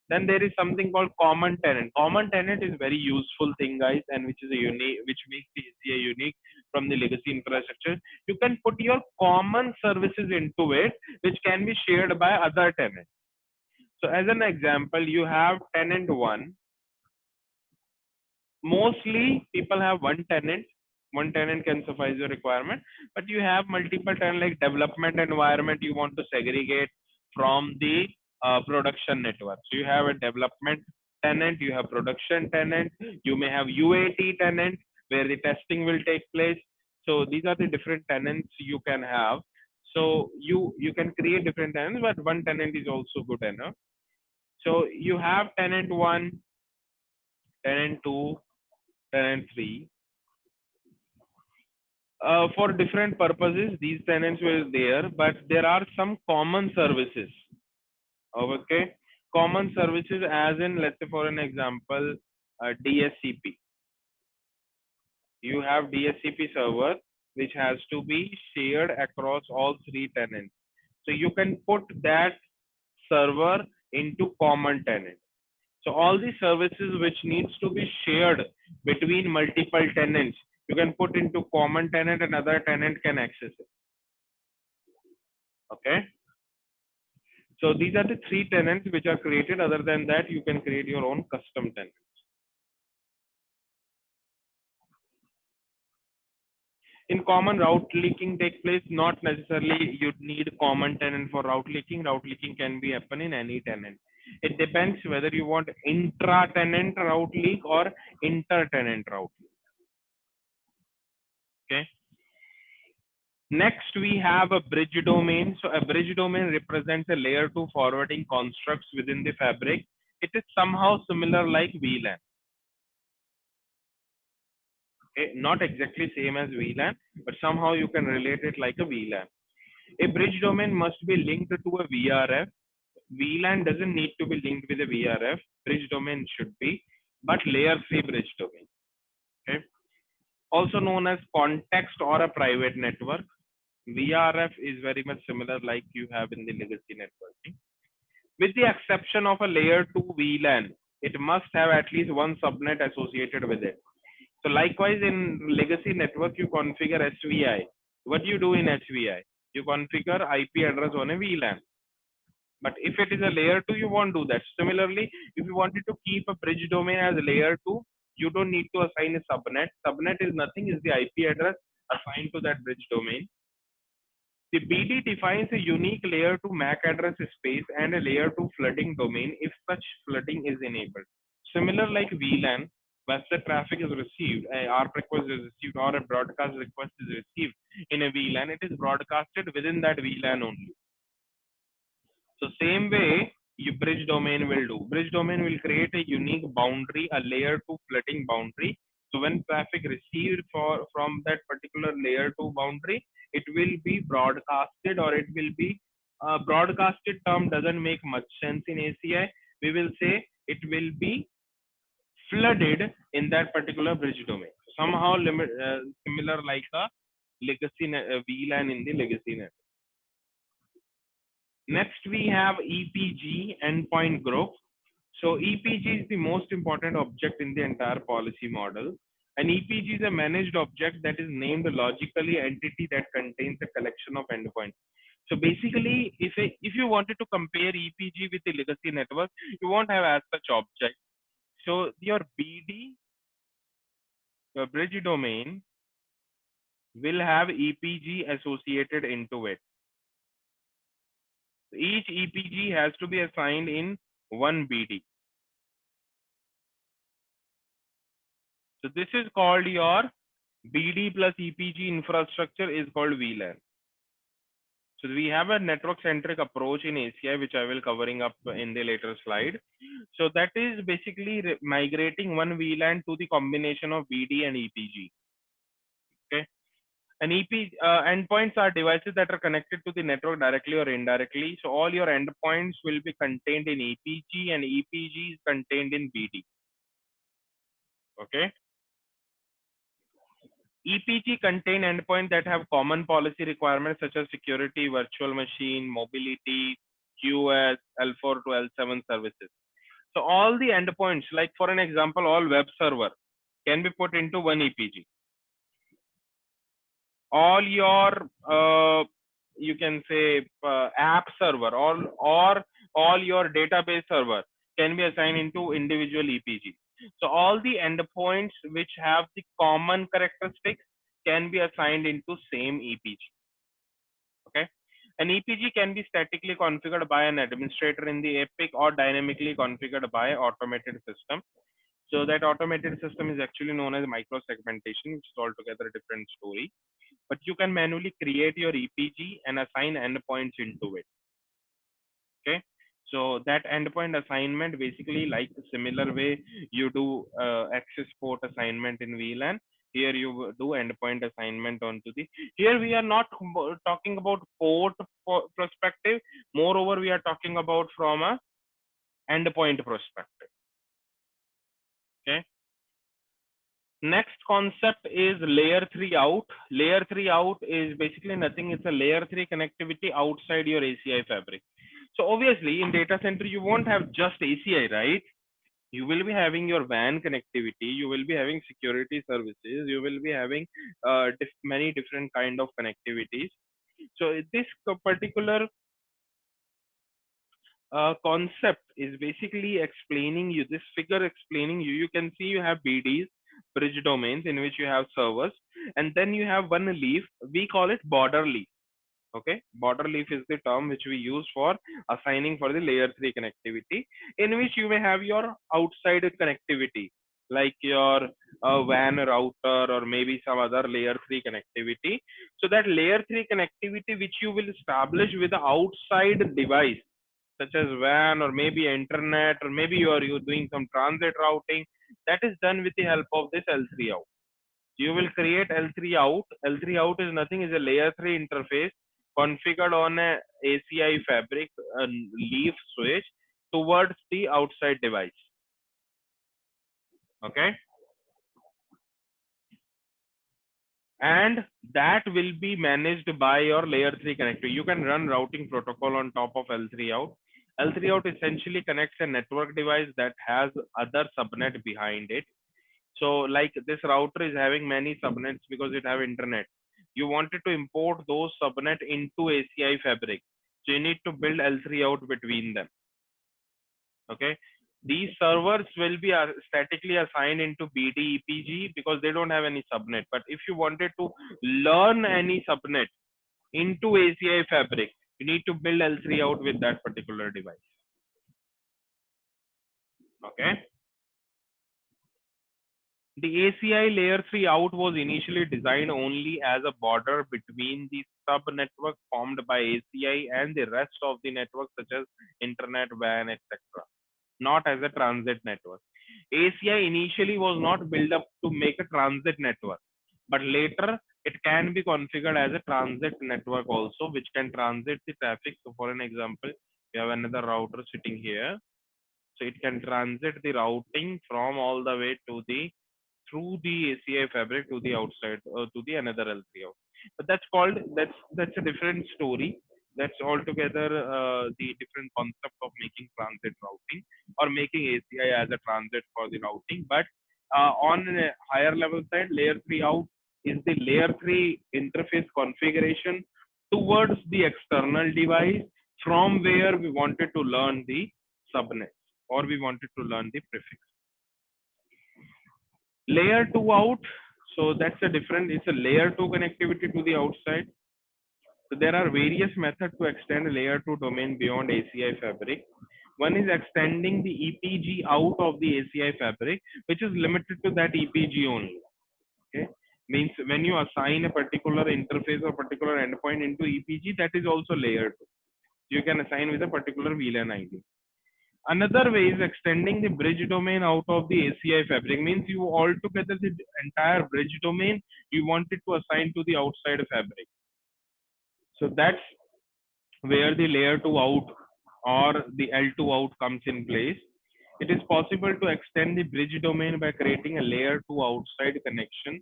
Then there is something called common tenant. Common tenant is very useful thing, guys, and which is a unique, which makes the ACI unique from the legacy infrastructure. You can put your common services into it, which can be shared by other tenants. So as an example, you have tenant 1. Mostly people have one tenant. One tenant can suffice your requirement, but you have multiple tenants like development environment you want to segregate from the production network. So you have a development tenant, you have production tenant, you may have UAT tenant where the testing will take place. So these are the different tenants you can have. So you can create different tenants, but one tenant is also good enough. So you have tenant 1, tenant 2, tenant 3. For different purposes, these tenants were there, but there are some common services. Okay, common services as in, let's say for an example, DSCP. You have DSCP server which has to be shared across all 3 tenants. So you can put that server into common tenant. So all the services which needs to be shared between multiple tenants, you can put into common tenant and other tenant can access it. Okay. So these are the 3 tenants which are created. Other than that, you can create your own custom tenant. In common, route leaking take place. Not necessarily you need common tenant for route leaking. Route leaking can be happen in any tenant. It depends whether you want intra-tenant route leak or inter-tenant route leak. Okay. Next, we have a bridge domain. So a bridge domain represents a layer 2 forwarding constructs within the fabric. It is somehow similar like VLAN. Okay, not exactly same as VLAN, but somehow you can relate it like a VLAN. A bridge domain must be linked to a VRF. VLAN doesn't need to be linked with a VRF. Bridge domain should be, but layer 3 bridge domain. Okay. Also known as context or a private network. VRF is very much similar like you have in the legacy networking. With the exception of a layer 2 VLAN, it must have at least one subnet associated with it. So likewise in legacy network, you configure SVI. What do you do in SVI? You configure IP address on a VLAN. But if it is a layer 2, you won't do that. Similarly, if you wanted to keep a bridge domain as a layer 2, you don't need to assign a subnet. Subnet is nothing, is the IP address assigned to that bridge domain. The BD defines a unique layer 2 MAC address space and a layer 2 flooding domain if such flooding is enabled. Similar like VLAN, once the traffic is received, a ARP request is received or a broadcast request is received in a VLAN, it is broadcasted within that VLAN only. So same way, your bridge domain will do. Bridge domain will create a unique boundary, a layer 2 flooding boundary. So when traffic received from that particular layer 2 boundary, it will be broadcasted, or it will be broadcasted term doesn't make much sense in ACI. We will say it will be flooded in that particular bridge domain. Somehow similar like a VLAN in the legacy net. Next, we have EPG, endpoint group. So EPG is the most important object in the entire policy model. An EPG is a managed object that is named logically entity that contains a collection of endpoints. So basically, if you wanted to compare EPG with the legacy network, you won't have as such object. So your BD, your bridge domain, will have EPG associated into it. Each EPG has to be assigned in one BD. So this is called your BD plus EPG infrastructure is called VLAN. So we have a network centric approach in ACI, which I will covering up in the later slide. So that is basically migrating one VLAN to the combination of BD and EPG. Okay. And endpoints are devices that are connected to the network directly or indirectly. So all your endpoints will be contained in EPG and EPG is contained in BD. Okay. EPG contain endpoints that have common policy requirements such as security, virtual machine, mobility, QoS, L4 to L7 services. So all the endpoints, like for an example, all web server can be put into one EPG. All your you can say app server or all your database server can be assigned into individual EPG. So all the endpoints which have the common characteristics can be assigned into same EPG. Okay. An EPG can be statically configured by an administrator in the Epic or dynamically configured by automated system. So that automated system is actually known as microsegmentation, which is altogether a different story. But you can manually create your EPG and assign endpoints into it. Okay. So that endpoint assignment basically like the similar way you do access port assignment in VLAN. Here you do endpoint assignment onto the. Here we are not talking about port perspective. Moreover, we are talking about from a endpoint perspective. Okay. Next concept is layer 3 out. Layer 3 out is basically nothing. It's a layer 3 connectivity outside your ACI fabric. So obviously in data center, you won't have just ACI, right? You will be having your WAN connectivity. You will be having security services. You will be having many different kind of connectivities. So this particular concept is basically explaining you this figure explaining you. You can see you have BDs, bridge domains, in which you have servers, and then you have one leaf. We call it border leaf. Okay, border leaf is the term which we use for assigning for the layer 3 connectivity, in which you may have your outside connectivity like your WAN router or maybe some other layer 3 connectivity. So that layer 3 connectivity which you will establish with the outside device such as WAN or maybe internet, or maybe you're doing some transit routing, that is done with the help of this L3 out. You will create L3 out. L3 out is nothing, is a layer 3 interface configured on a ACI fabric leaf switch towards the outside device. Okay. And that will be managed by your layer 3 connector. You can run routing protocol on top of L3 out. L3 out essentially connects a network device that has other subnet behind it. So like this router is having many subnets because it have internet. You wanted to import those subnet into ACI fabric. So you need to build L3 out between them. Okay. These servers will be statically assigned into BD EPG because they don't have any subnet. But if you wanted to learn any subnet into ACI fabric, you need to build L3 out with that particular device. Okay. The ACI layer 3 out was initially designed only as a border between the sub network formed by ACI and the rest of the network, such as internet, WAN, etc., not as a transit network. ACI initially was not built up to make a transit network, but later it can be configured as a transit network also, which can transit the traffic. So for an example, we have another router sitting here. So it can transit the routing from all the way to the through the ACI fabric to the outside to the another L3 out. But that's called that's a different story. That's altogether the different concept of making transit routing or making ACI as a transit for the routing. But on a higher level side, layer 3 out is the layer 3 interface configuration towards the external device from where we wanted to learn the subnet or we wanted to learn the prefix. Layer 2 out, so that's a different, it's a layer 2 connectivity to the outside. So there are various methods to extend layer 2 domain beyond ACI fabric. One is extending the EPG out of the ACI fabric, which is limited to that EPG only. Okay, means when you assign a particular interface or particular endpoint into EPG, that is also layer 2. You can assign with a particular VLAN ID. Another way is extending the bridge domain out of the ACI fabric. Means you altogether the entire bridge domain you wanted to assign to the outside fabric. So that's where the layer 2 out or the L2 out comes in place. It is possible to extend the bridge domain by creating a layer 2 outside connection,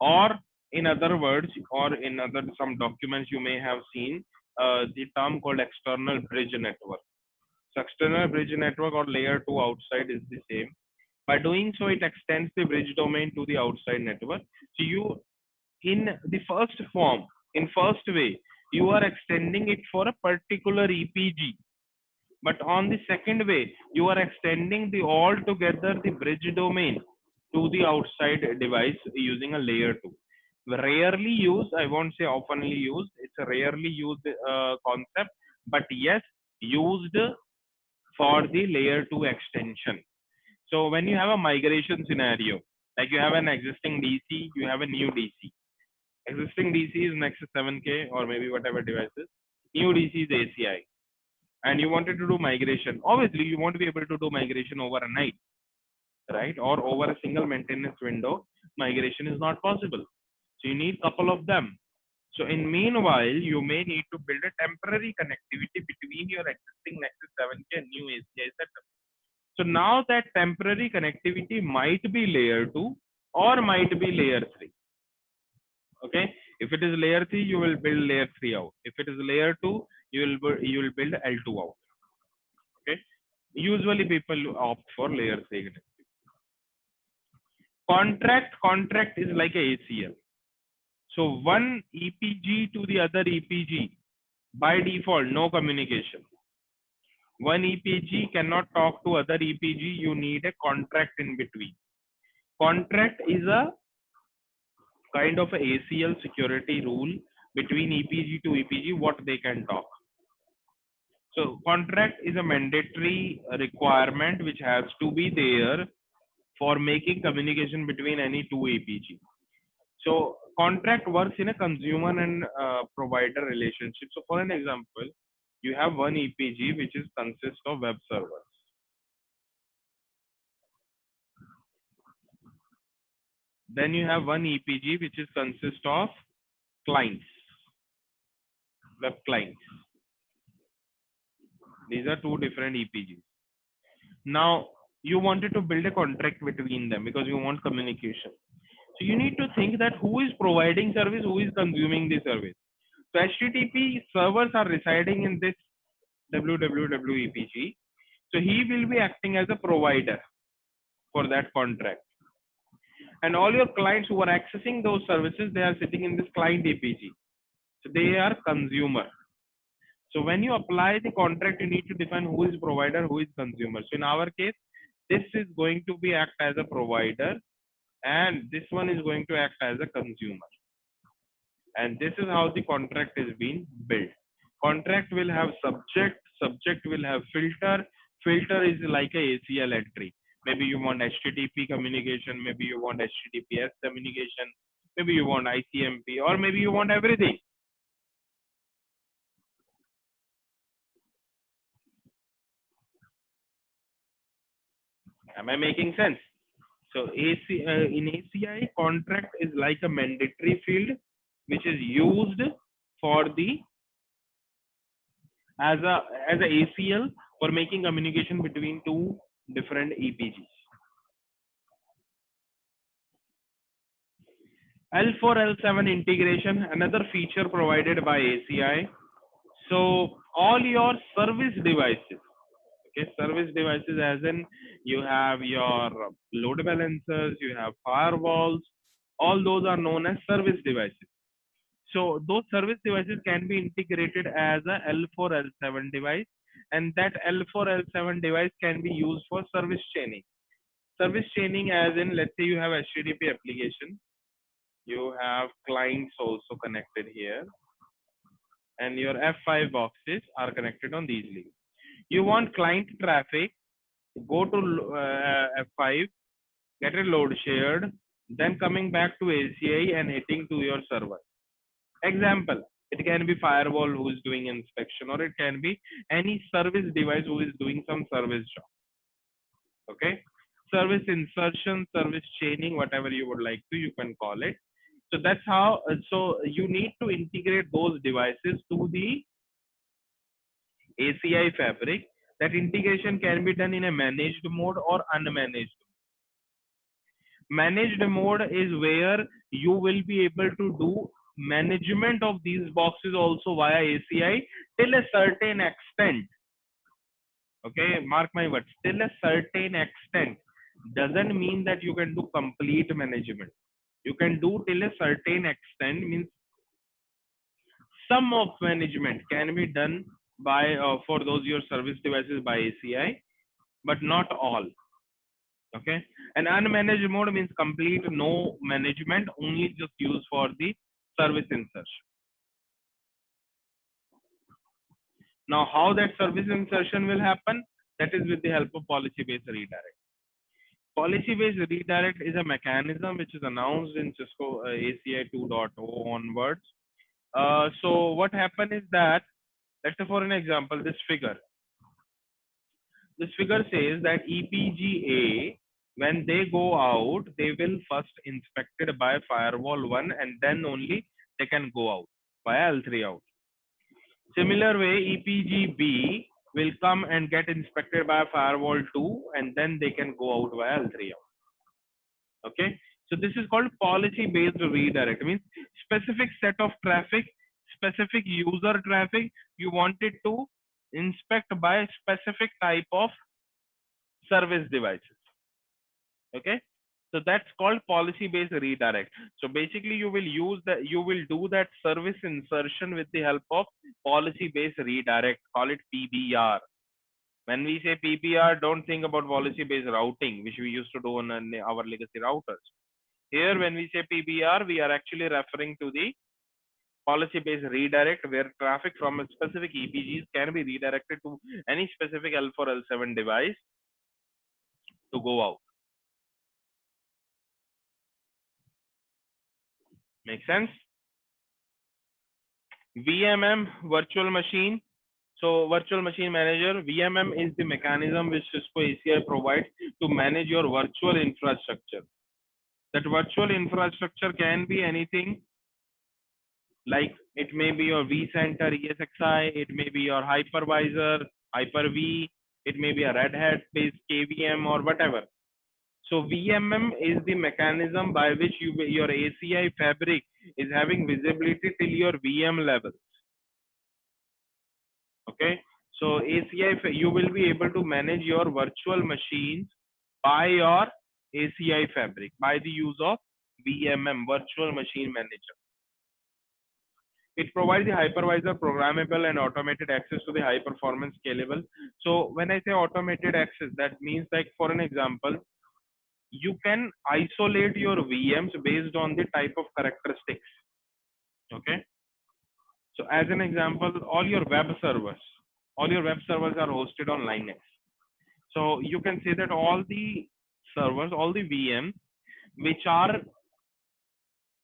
or in other words, or in other some documents you may have seen the term called external bridge network. So external bridge network or layer 2 outside is the same. By doing so, it extends the bridge domain to the outside network. So you, in the first form, in first way, you are extending it for a particular EPG. But on the second way, you are extending the altogether the bridge domain to the outside device using a layer 2. Rarely used, I won't say oftenly used, it's a rarely used concept, but yes, used for the layer 2 extension. So when you have a migration scenario, like you have an existing DC, you have a new DC. Existing DC is Nexus 7K or maybe whatever devices. New DC is ACI. And you wanted to do migration. Obviously, you won't be able to do migration over a night, right? Or over a single maintenance window, migration is not possible. So you need a couple of them. So in meanwhile, you may need to build a temporary connectivity between your existing Nexus 7K and new ACI setup. So now that temporary connectivity might be layer 2 or might be layer 3. Okay. If it is layer 3, you will build layer 3 out. If it is layer 2, you will build L2 out. Okay. Usually people opt for layer 3. Contract is like a ACL. So one EPG to the other EPG, by default, no communication. One EPG cannot talk to other EPG. You need a contract in between. Contract is a kind of a ACL security rule between EPG to EPG, what they can talk. So contract is a mandatory requirement which has to be there for making communication between any two EPG. So contract works in a consumer and provider relationship. So for an example, you have one EPG which is consists of web servers. Then you have one EPG which is consist of clients, web clients. These are two different EPGs. Now you wanted to build a contract between them because you want communication. So you need to think that who is providing service, who is consuming the service. So HTTP servers are residing in this www EPG. So he will be acting as a provider for that contract. And all your clients who are accessing those services, they are sitting in this client EPG. So they are consumer. So when you apply the contract, you need to define who is provider, who is consumer. So in our case, this is going to be act as a provider and this one is going to act as a consumer. And this is how the contract is being built. Contract will have subject will have filter. Filter is like a ACL entry. Maybe you want HTTP communication, maybe you want HTTPS communication, maybe you want ICMP, or maybe you want everything. Am I making sense? So in ACI, contract is like a mandatory field which is used for the as a ACL for making communication between two different EPGs. L4, L7 integration, another feature provided by ACI. So all your service devices, okay, service devices as in you have your load balancers, you have firewalls, all those are known as service devices. So those service devices can be integrated as a L4, L7 device, and that L4, L7 device can be used for service chaining. Service chaining as in, let's say you have HTTP application, you have clients also connected here, and your F5 boxes are connected on these links. You want client traffic, go to F5, get a load shared, then coming back to ACI and hitting to your server. Example, it can be firewall who is doing inspection, or it can be any service device who is doing some service job. Okay, service insertion, service chaining, whatever you would like to, you can call it. So that's how. So you need to integrate those devices to the ACI fabric. That integration can be done in a managed mode or unmanaged. Managed mode is where you will be able to do management of these boxes also via ACI till a certain extent. Okay, mark my words, till a certain extent doesn't mean that you can do complete management. You can do till a certain extent, means some of management can be done by for those your service devices by ACI, but not all. Okay, and unmanaged mode means complete no management, only just used for the service insertion. Now, how that service insertion will happen? That is with the help of policy-based redirect. Policy-based redirect is a mechanism which is announced in Cisco ACI 2.0 onwards. So what happened is that, let's say for an example, this figure says that EPGA, when they go out, they will first inspected by firewall 1 and then only they can go out via L3 out. Similar way, EPGB will come and get inspected by firewall 2 and then they can go out via L3 out. Okay, so this is called policy based redirect. It means specific set of traffic, specific user traffic you wanted to inspect by specific type of service devices. Okay, so that's called policy based redirect. So basically you will do that service insertion with the help of policy based redirect, call it PBR. When we say PBR, don't think about policy based routing, which we used to do on our legacy routers. Here when we say PBR, we are actually referring to the policy based redirect, where traffic from a specific EPGs can be redirected to any specific L4 L7 device to go out. Make sense? VMM, virtual machine. So virtual machine manager, VMM is the mechanism which Cisco ACI provides to manage your virtual infrastructure. That virtual infrastructure can be anything, like it may be your vCenter ESXi, it may be your hypervisor, Hyper-V, it may be a Red Hat based KVM or whatever. So VMM is the mechanism by which your ACI fabric is having visibility till your VM level. Okay, so ACI, you will be able to manage your virtual machines by your ACI fabric by the use of VMM, virtual machine manager. It provides the hypervisor programmable and automated access to the high performance scalable. So when I say automated access, that means, like for an example, you can isolate your VMs based on the type of characteristics. Okay, so as an example, all your web servers are hosted on Linux. So you can say that all the servers, all the VMs which are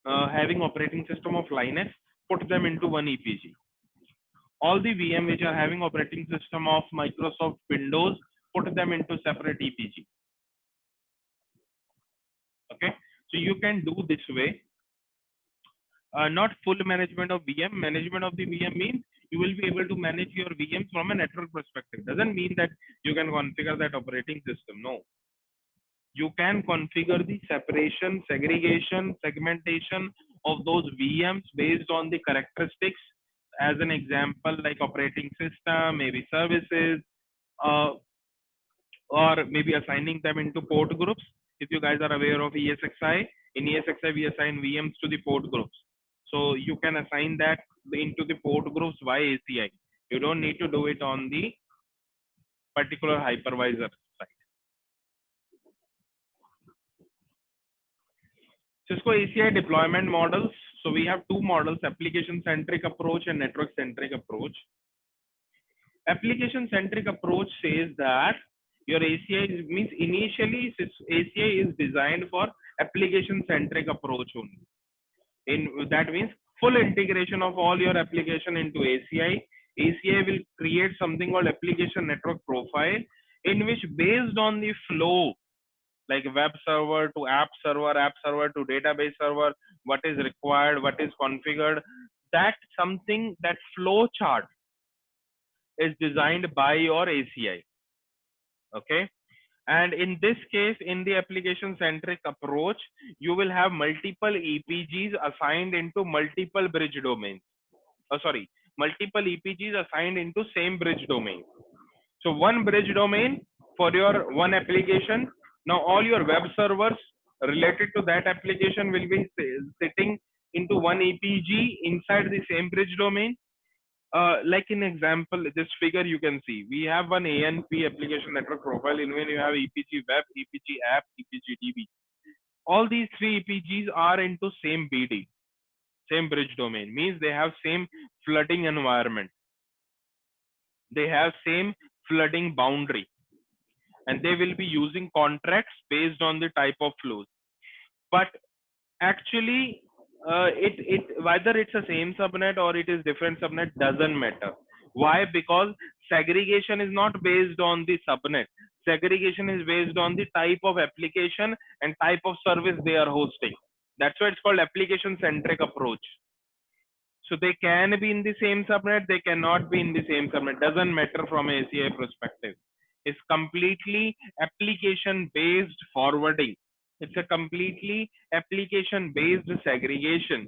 having operating system of Linux, put them into one EPG. All the VM which are having operating system of Microsoft Windows, put them into separate EPG. Okay, so you can do this way. not full management of VM. Management of the VM means you will be able to manage your VMs from a network perspective. Doesn't mean that you can configure that operating system. No, you can configure the separation, segregation, segmentation of those VMs based on the characteristics. As an example, like operating system, maybe services, uh, or maybe assigning them into port groups. If you guys are aware of ESXi, in ESXi we assign VMs to the port groups. So you can assign that into the port groups by ACI. You don't need to do it on the particular hypervisor side. Cisco ACI deployment models. So we have two models: application-centric approach and network-centric approach. Application-centric approach says that your ACI means initially ACI is designed for application-centric approach only. That means full integration of all your application into ACI. ACI will create something called application network profile, in which based on the flow, like web server to app server to database server, what is required, what is configured, that something, that flow chart is designed by your ACI. Okay. And in this case, in the application centric approach, you will have multiple EPGs assigned into multiple bridge domains. Multiple EPGs assigned into same bridge domain. So one bridge domain for your one application. Now all your web servers related to that application will be sitting into one EPG inside the same bridge domain. Like in example, this figure you can see, we have one ANP application network profile in when you have EPG web, EPG app, EPG DB. All these three EPGs are into same BD, same bridge domain, means they have same flooding environment. They have same flooding boundary, and they will be using contracts based on the type of flows. But actually, whether it's a same subnet or it is different subnet doesn't matter. Why? Because segregation is not based on the subnet. Segregation is based on the type of application and type of service they are hosting. That's why it's called application centric approach. So they can be in the same subnet, they cannot be in the same subnet. Doesn't matter from a ACI perspective. It's completely application based forwarding. It's a completely application based segregation.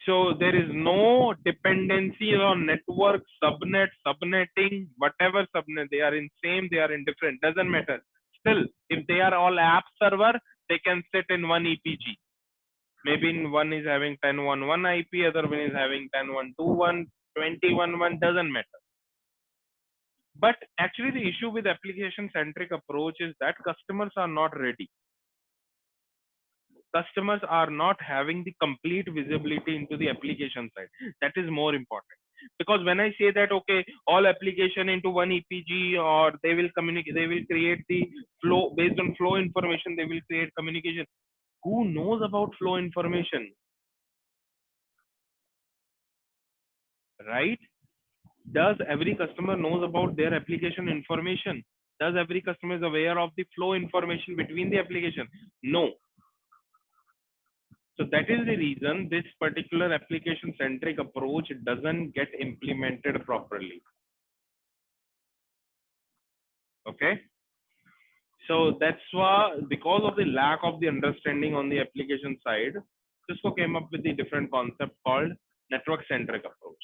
So there is no dependency on network, subnet, subnetting, whatever subnet, they are in same, they are in different, doesn't matter. Still, if they are all app server, they can sit in one EPG. Maybe one is having 10.1.1 IP, other one is having 10.1.2.1, 20.1.1, doesn't matter. But actually the issue with application centric approach is that customers are not ready. Customers are not having the complete visibility into the application side. That is more important. Because when I say that, okay, all application into one EPG, or they will communicate, they will create the flow based on flow information, they will create communication. Who knows about flow information? Right? Does every customer knows about their application information? Does every customer is aware of the flow information between the application? No. So that is the reason this particular application centric approach doesn't get implemented properly. Okay. So that's why, because of the lack of the understanding on the application side, Cisco came up with the different concept called network centric approach.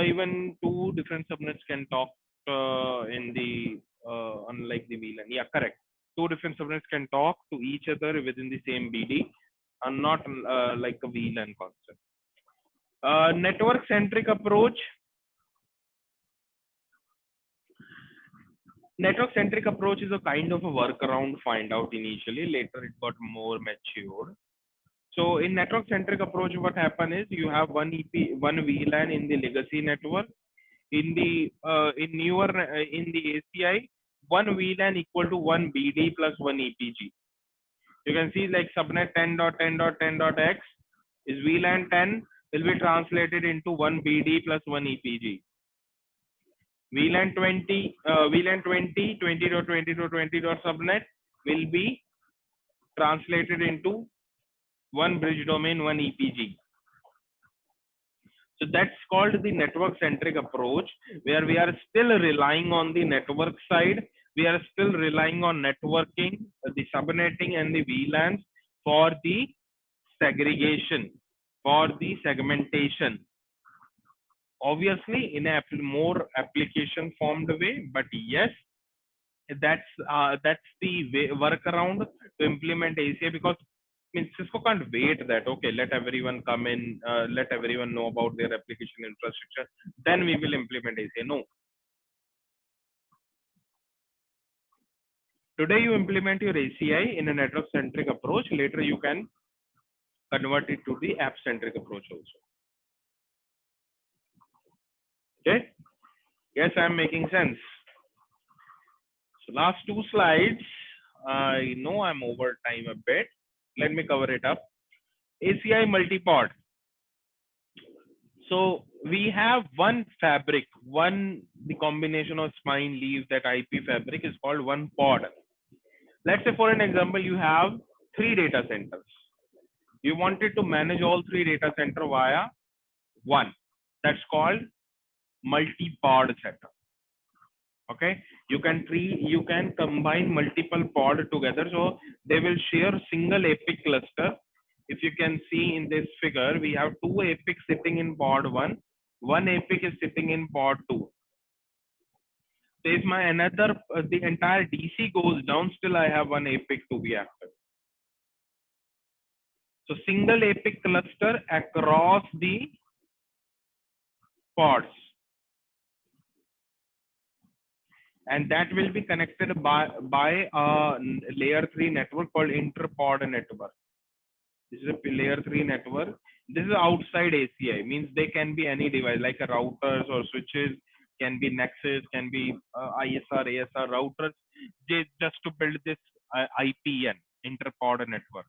Even two different subnets can talk in the unlike the VLAN. Yeah, correct. Two different subnets can talk to each other within the same BD, and not like a VLAN concept. Network centric approach. Network centric approach is a kind of a workaround find out initially. Later it got more mature. So in network centric approach, what happen is you have one VLAN in the legacy network. In the in newer in the ACI, one VLAN equal to one BD plus one EPG. You can see like subnet 10.10.10.x is VLAN 10 will be translated into one BD plus one EPG. VLAN 20 20.20.20.20 subnet will be translated into one bridge domain, one EPG. So that's called the network centric approach, where we are still relying on the network side. We are still relying on networking, the subnetting and the VLANs for the segregation, for the segmentation. Obviously, in a more application formed way, but yes, that's the way, workaround to implement ACI, because I mean, Cisco can't wait that, okay, let everyone come in, let everyone know about their application infrastructure, then we will implement ACI. No. Today you implement your ACI in a network-centric approach. Later you can convert it to the app-centric approach also. Okay? Yes, I'm making sense. So last two slides. I know I'm over time a bit. Let me cover it up. ACI multipod. So we have one fabric, the combination of spine, leaf, that IP fabric is called one pod. Let's say for an example, you have 3 data centers. You wanted to manage all 3 data center via one. That's called multi-pod setup. Okay, you can combine multiple pod together, so they will share single epic cluster. If you can see in this figure, we have 2 epics sitting in pod 1, one epic is sitting in pod 2. So if my another the entire DC goes down, still I have one epic to be active. So single epic cluster across the pods, and that will be connected by a layer 3 network called interpod network. This is a layer 3 network. This is outside ACI, means they can be any device like a routers or switches, can be Nexus, can be ISR, ASR routers, just to build this IPN, interpod network.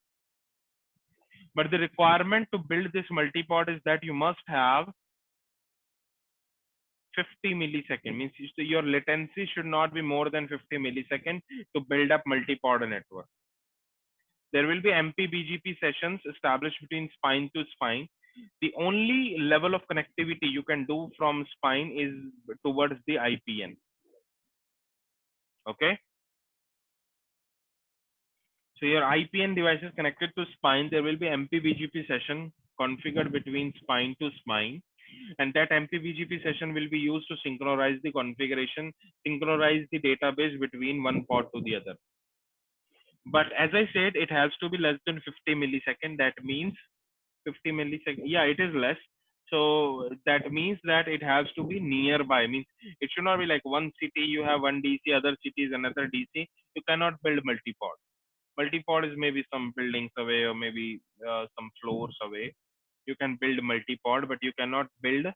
But the requirement to build this multipod is that you must have 50 millisecond, means your latency should not be more than 50 millisecond to build up multipod network. There will be MPBGP sessions established between spine to spine. The only level of connectivity you can do from spine is towards the IPN. Okay. So your IPN device is connected to spine. There will be MPBGP session configured between spine to spine. And that MPBGP session will be used to synchronize the configuration, synchronize the database between one pod to the other. But as I said, it has to be less than 50 millisecond. That means 50 millisecond. Yeah, it is less. So that means that it has to be nearby. Means it should not be like one city you have one DC, other city is another DC. You cannot build multi-pod. Multi-pod is maybe some buildings away or maybe some floors away. You can build multi-pod, but you cannot build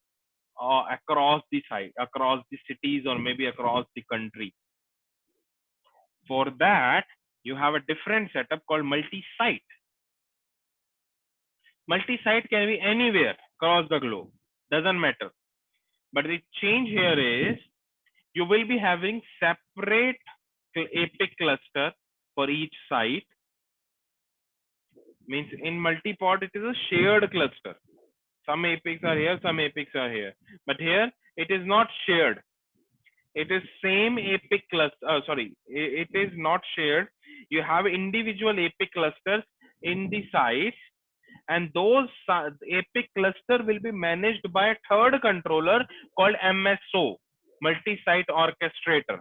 across the site, across the cities, or maybe across the country. For that, you have a different setup called multi-site. Multi-site can be anywhere across the globe, doesn't matter. But the change here is you will be having separate epic cluster for each site. Means in multi-pod, it is a shared cluster. Some epics are here, some epics are here. But here, it is not shared. It is same epic cluster. Sorry, it is not shared. You have individual epic clusters in the sites, and those epic cluster will be managed by a third controller called MSO, multi-site orchestrator.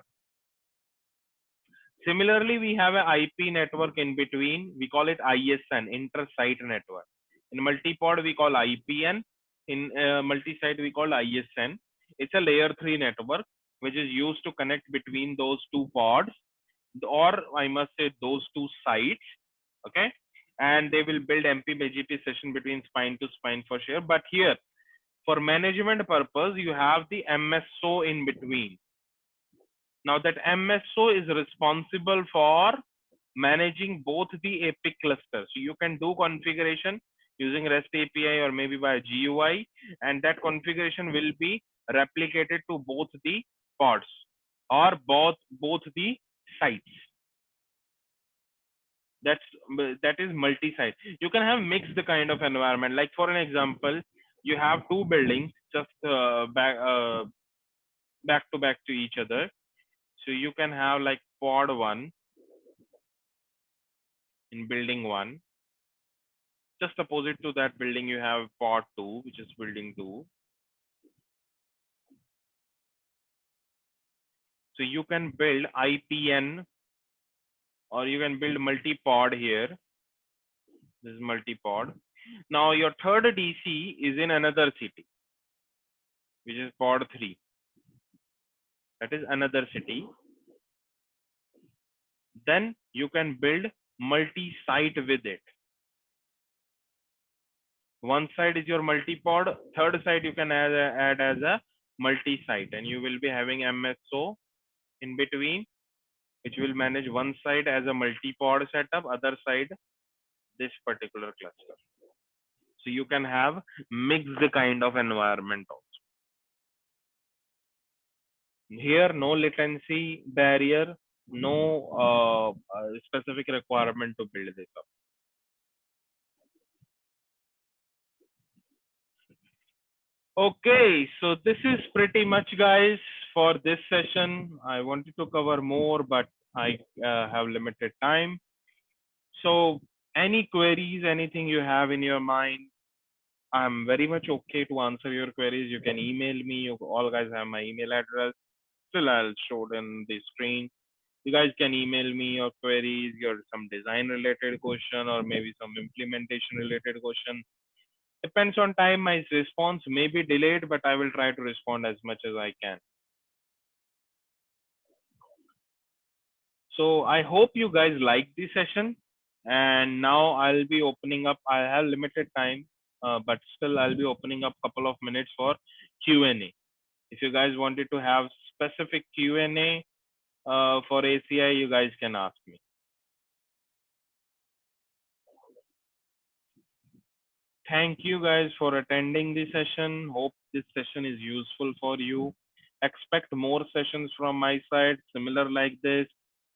Similarly, we have an IP network in between. We call it ISN, inter-site network. In multi-pod, we call IPN. In multi-site, we call ISN. It's a layer 3 network, which is used to connect between those two pods, or I must say those two sites. Okay. And they will build MPBGP session between spine to spine for sure. But here, for management purpose, you have the MSO in between. Now that MSO is responsible for managing both the epic clusters. So you can do configuration using REST API or maybe by GUI, and that configuration will be replicated to both the pods or both the sites. That's that is multi-site. You can have mixed kind of environment. Like for an example, you have two buildings just back to back to each other. So you can have like pod one in building one. Just opposite to that building, you have pod two, which is building two. So you can build IPN, or you can build multi-pod here. This is multi-pod. Now your third DC is in another city, which is pod three. That is another city. Then you can build multi-site with it. One side is your multi-pod, third side you can add as a multi-site, and you will be having MSO in between, which will manage one side as a multi-pod setup, other side this particular cluster. So you can have mixed kind of environment also. Here, no latency barrier, no specific requirement to build this up. Okay, so this is pretty much, guys, for this session. I wanted to cover more, but I have limited time. So any queries, anything you have in your mind, I'm very much okay to answer your queries. You can email me. You all guys have my email address. Still, I'll show it in the screen. You guys can email me your queries, your some design related question, or maybe some implementation related question. Depends on time. My response may be delayed, but I will try to respond as much as I can. So I hope you guys like this session. And now I'll be opening up. I have limited time, but still I'll be opening up a couple of minutes for Q&A. If you guys wanted to have specific Q&A for ACI, you guys can ask me. Thank you guys for attending the session. Hope this session is useful for you. Expect more sessions from my side, similar like this.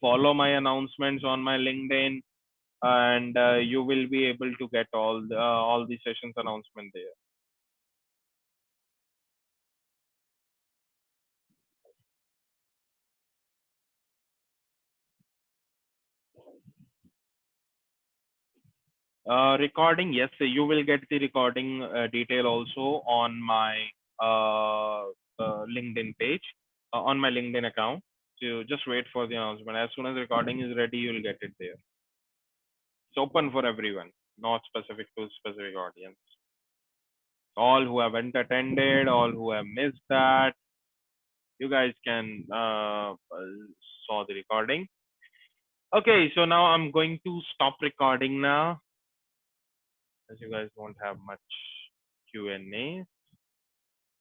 Follow my announcements on my LinkedIn, and you will be able to get all the sessions announcement there. Recording, yes, you will get the recording detail also on my LinkedIn page, on my LinkedIn account. So just wait for the announcement. As soon as recording is ready, you'll get it there. It's open for everyone, not specific to specific audience. All who haven't attended, all who have missed that, you guys can saw the recording. Okay, so now I'm going to stop recording now, as you guys won't have much Q&A.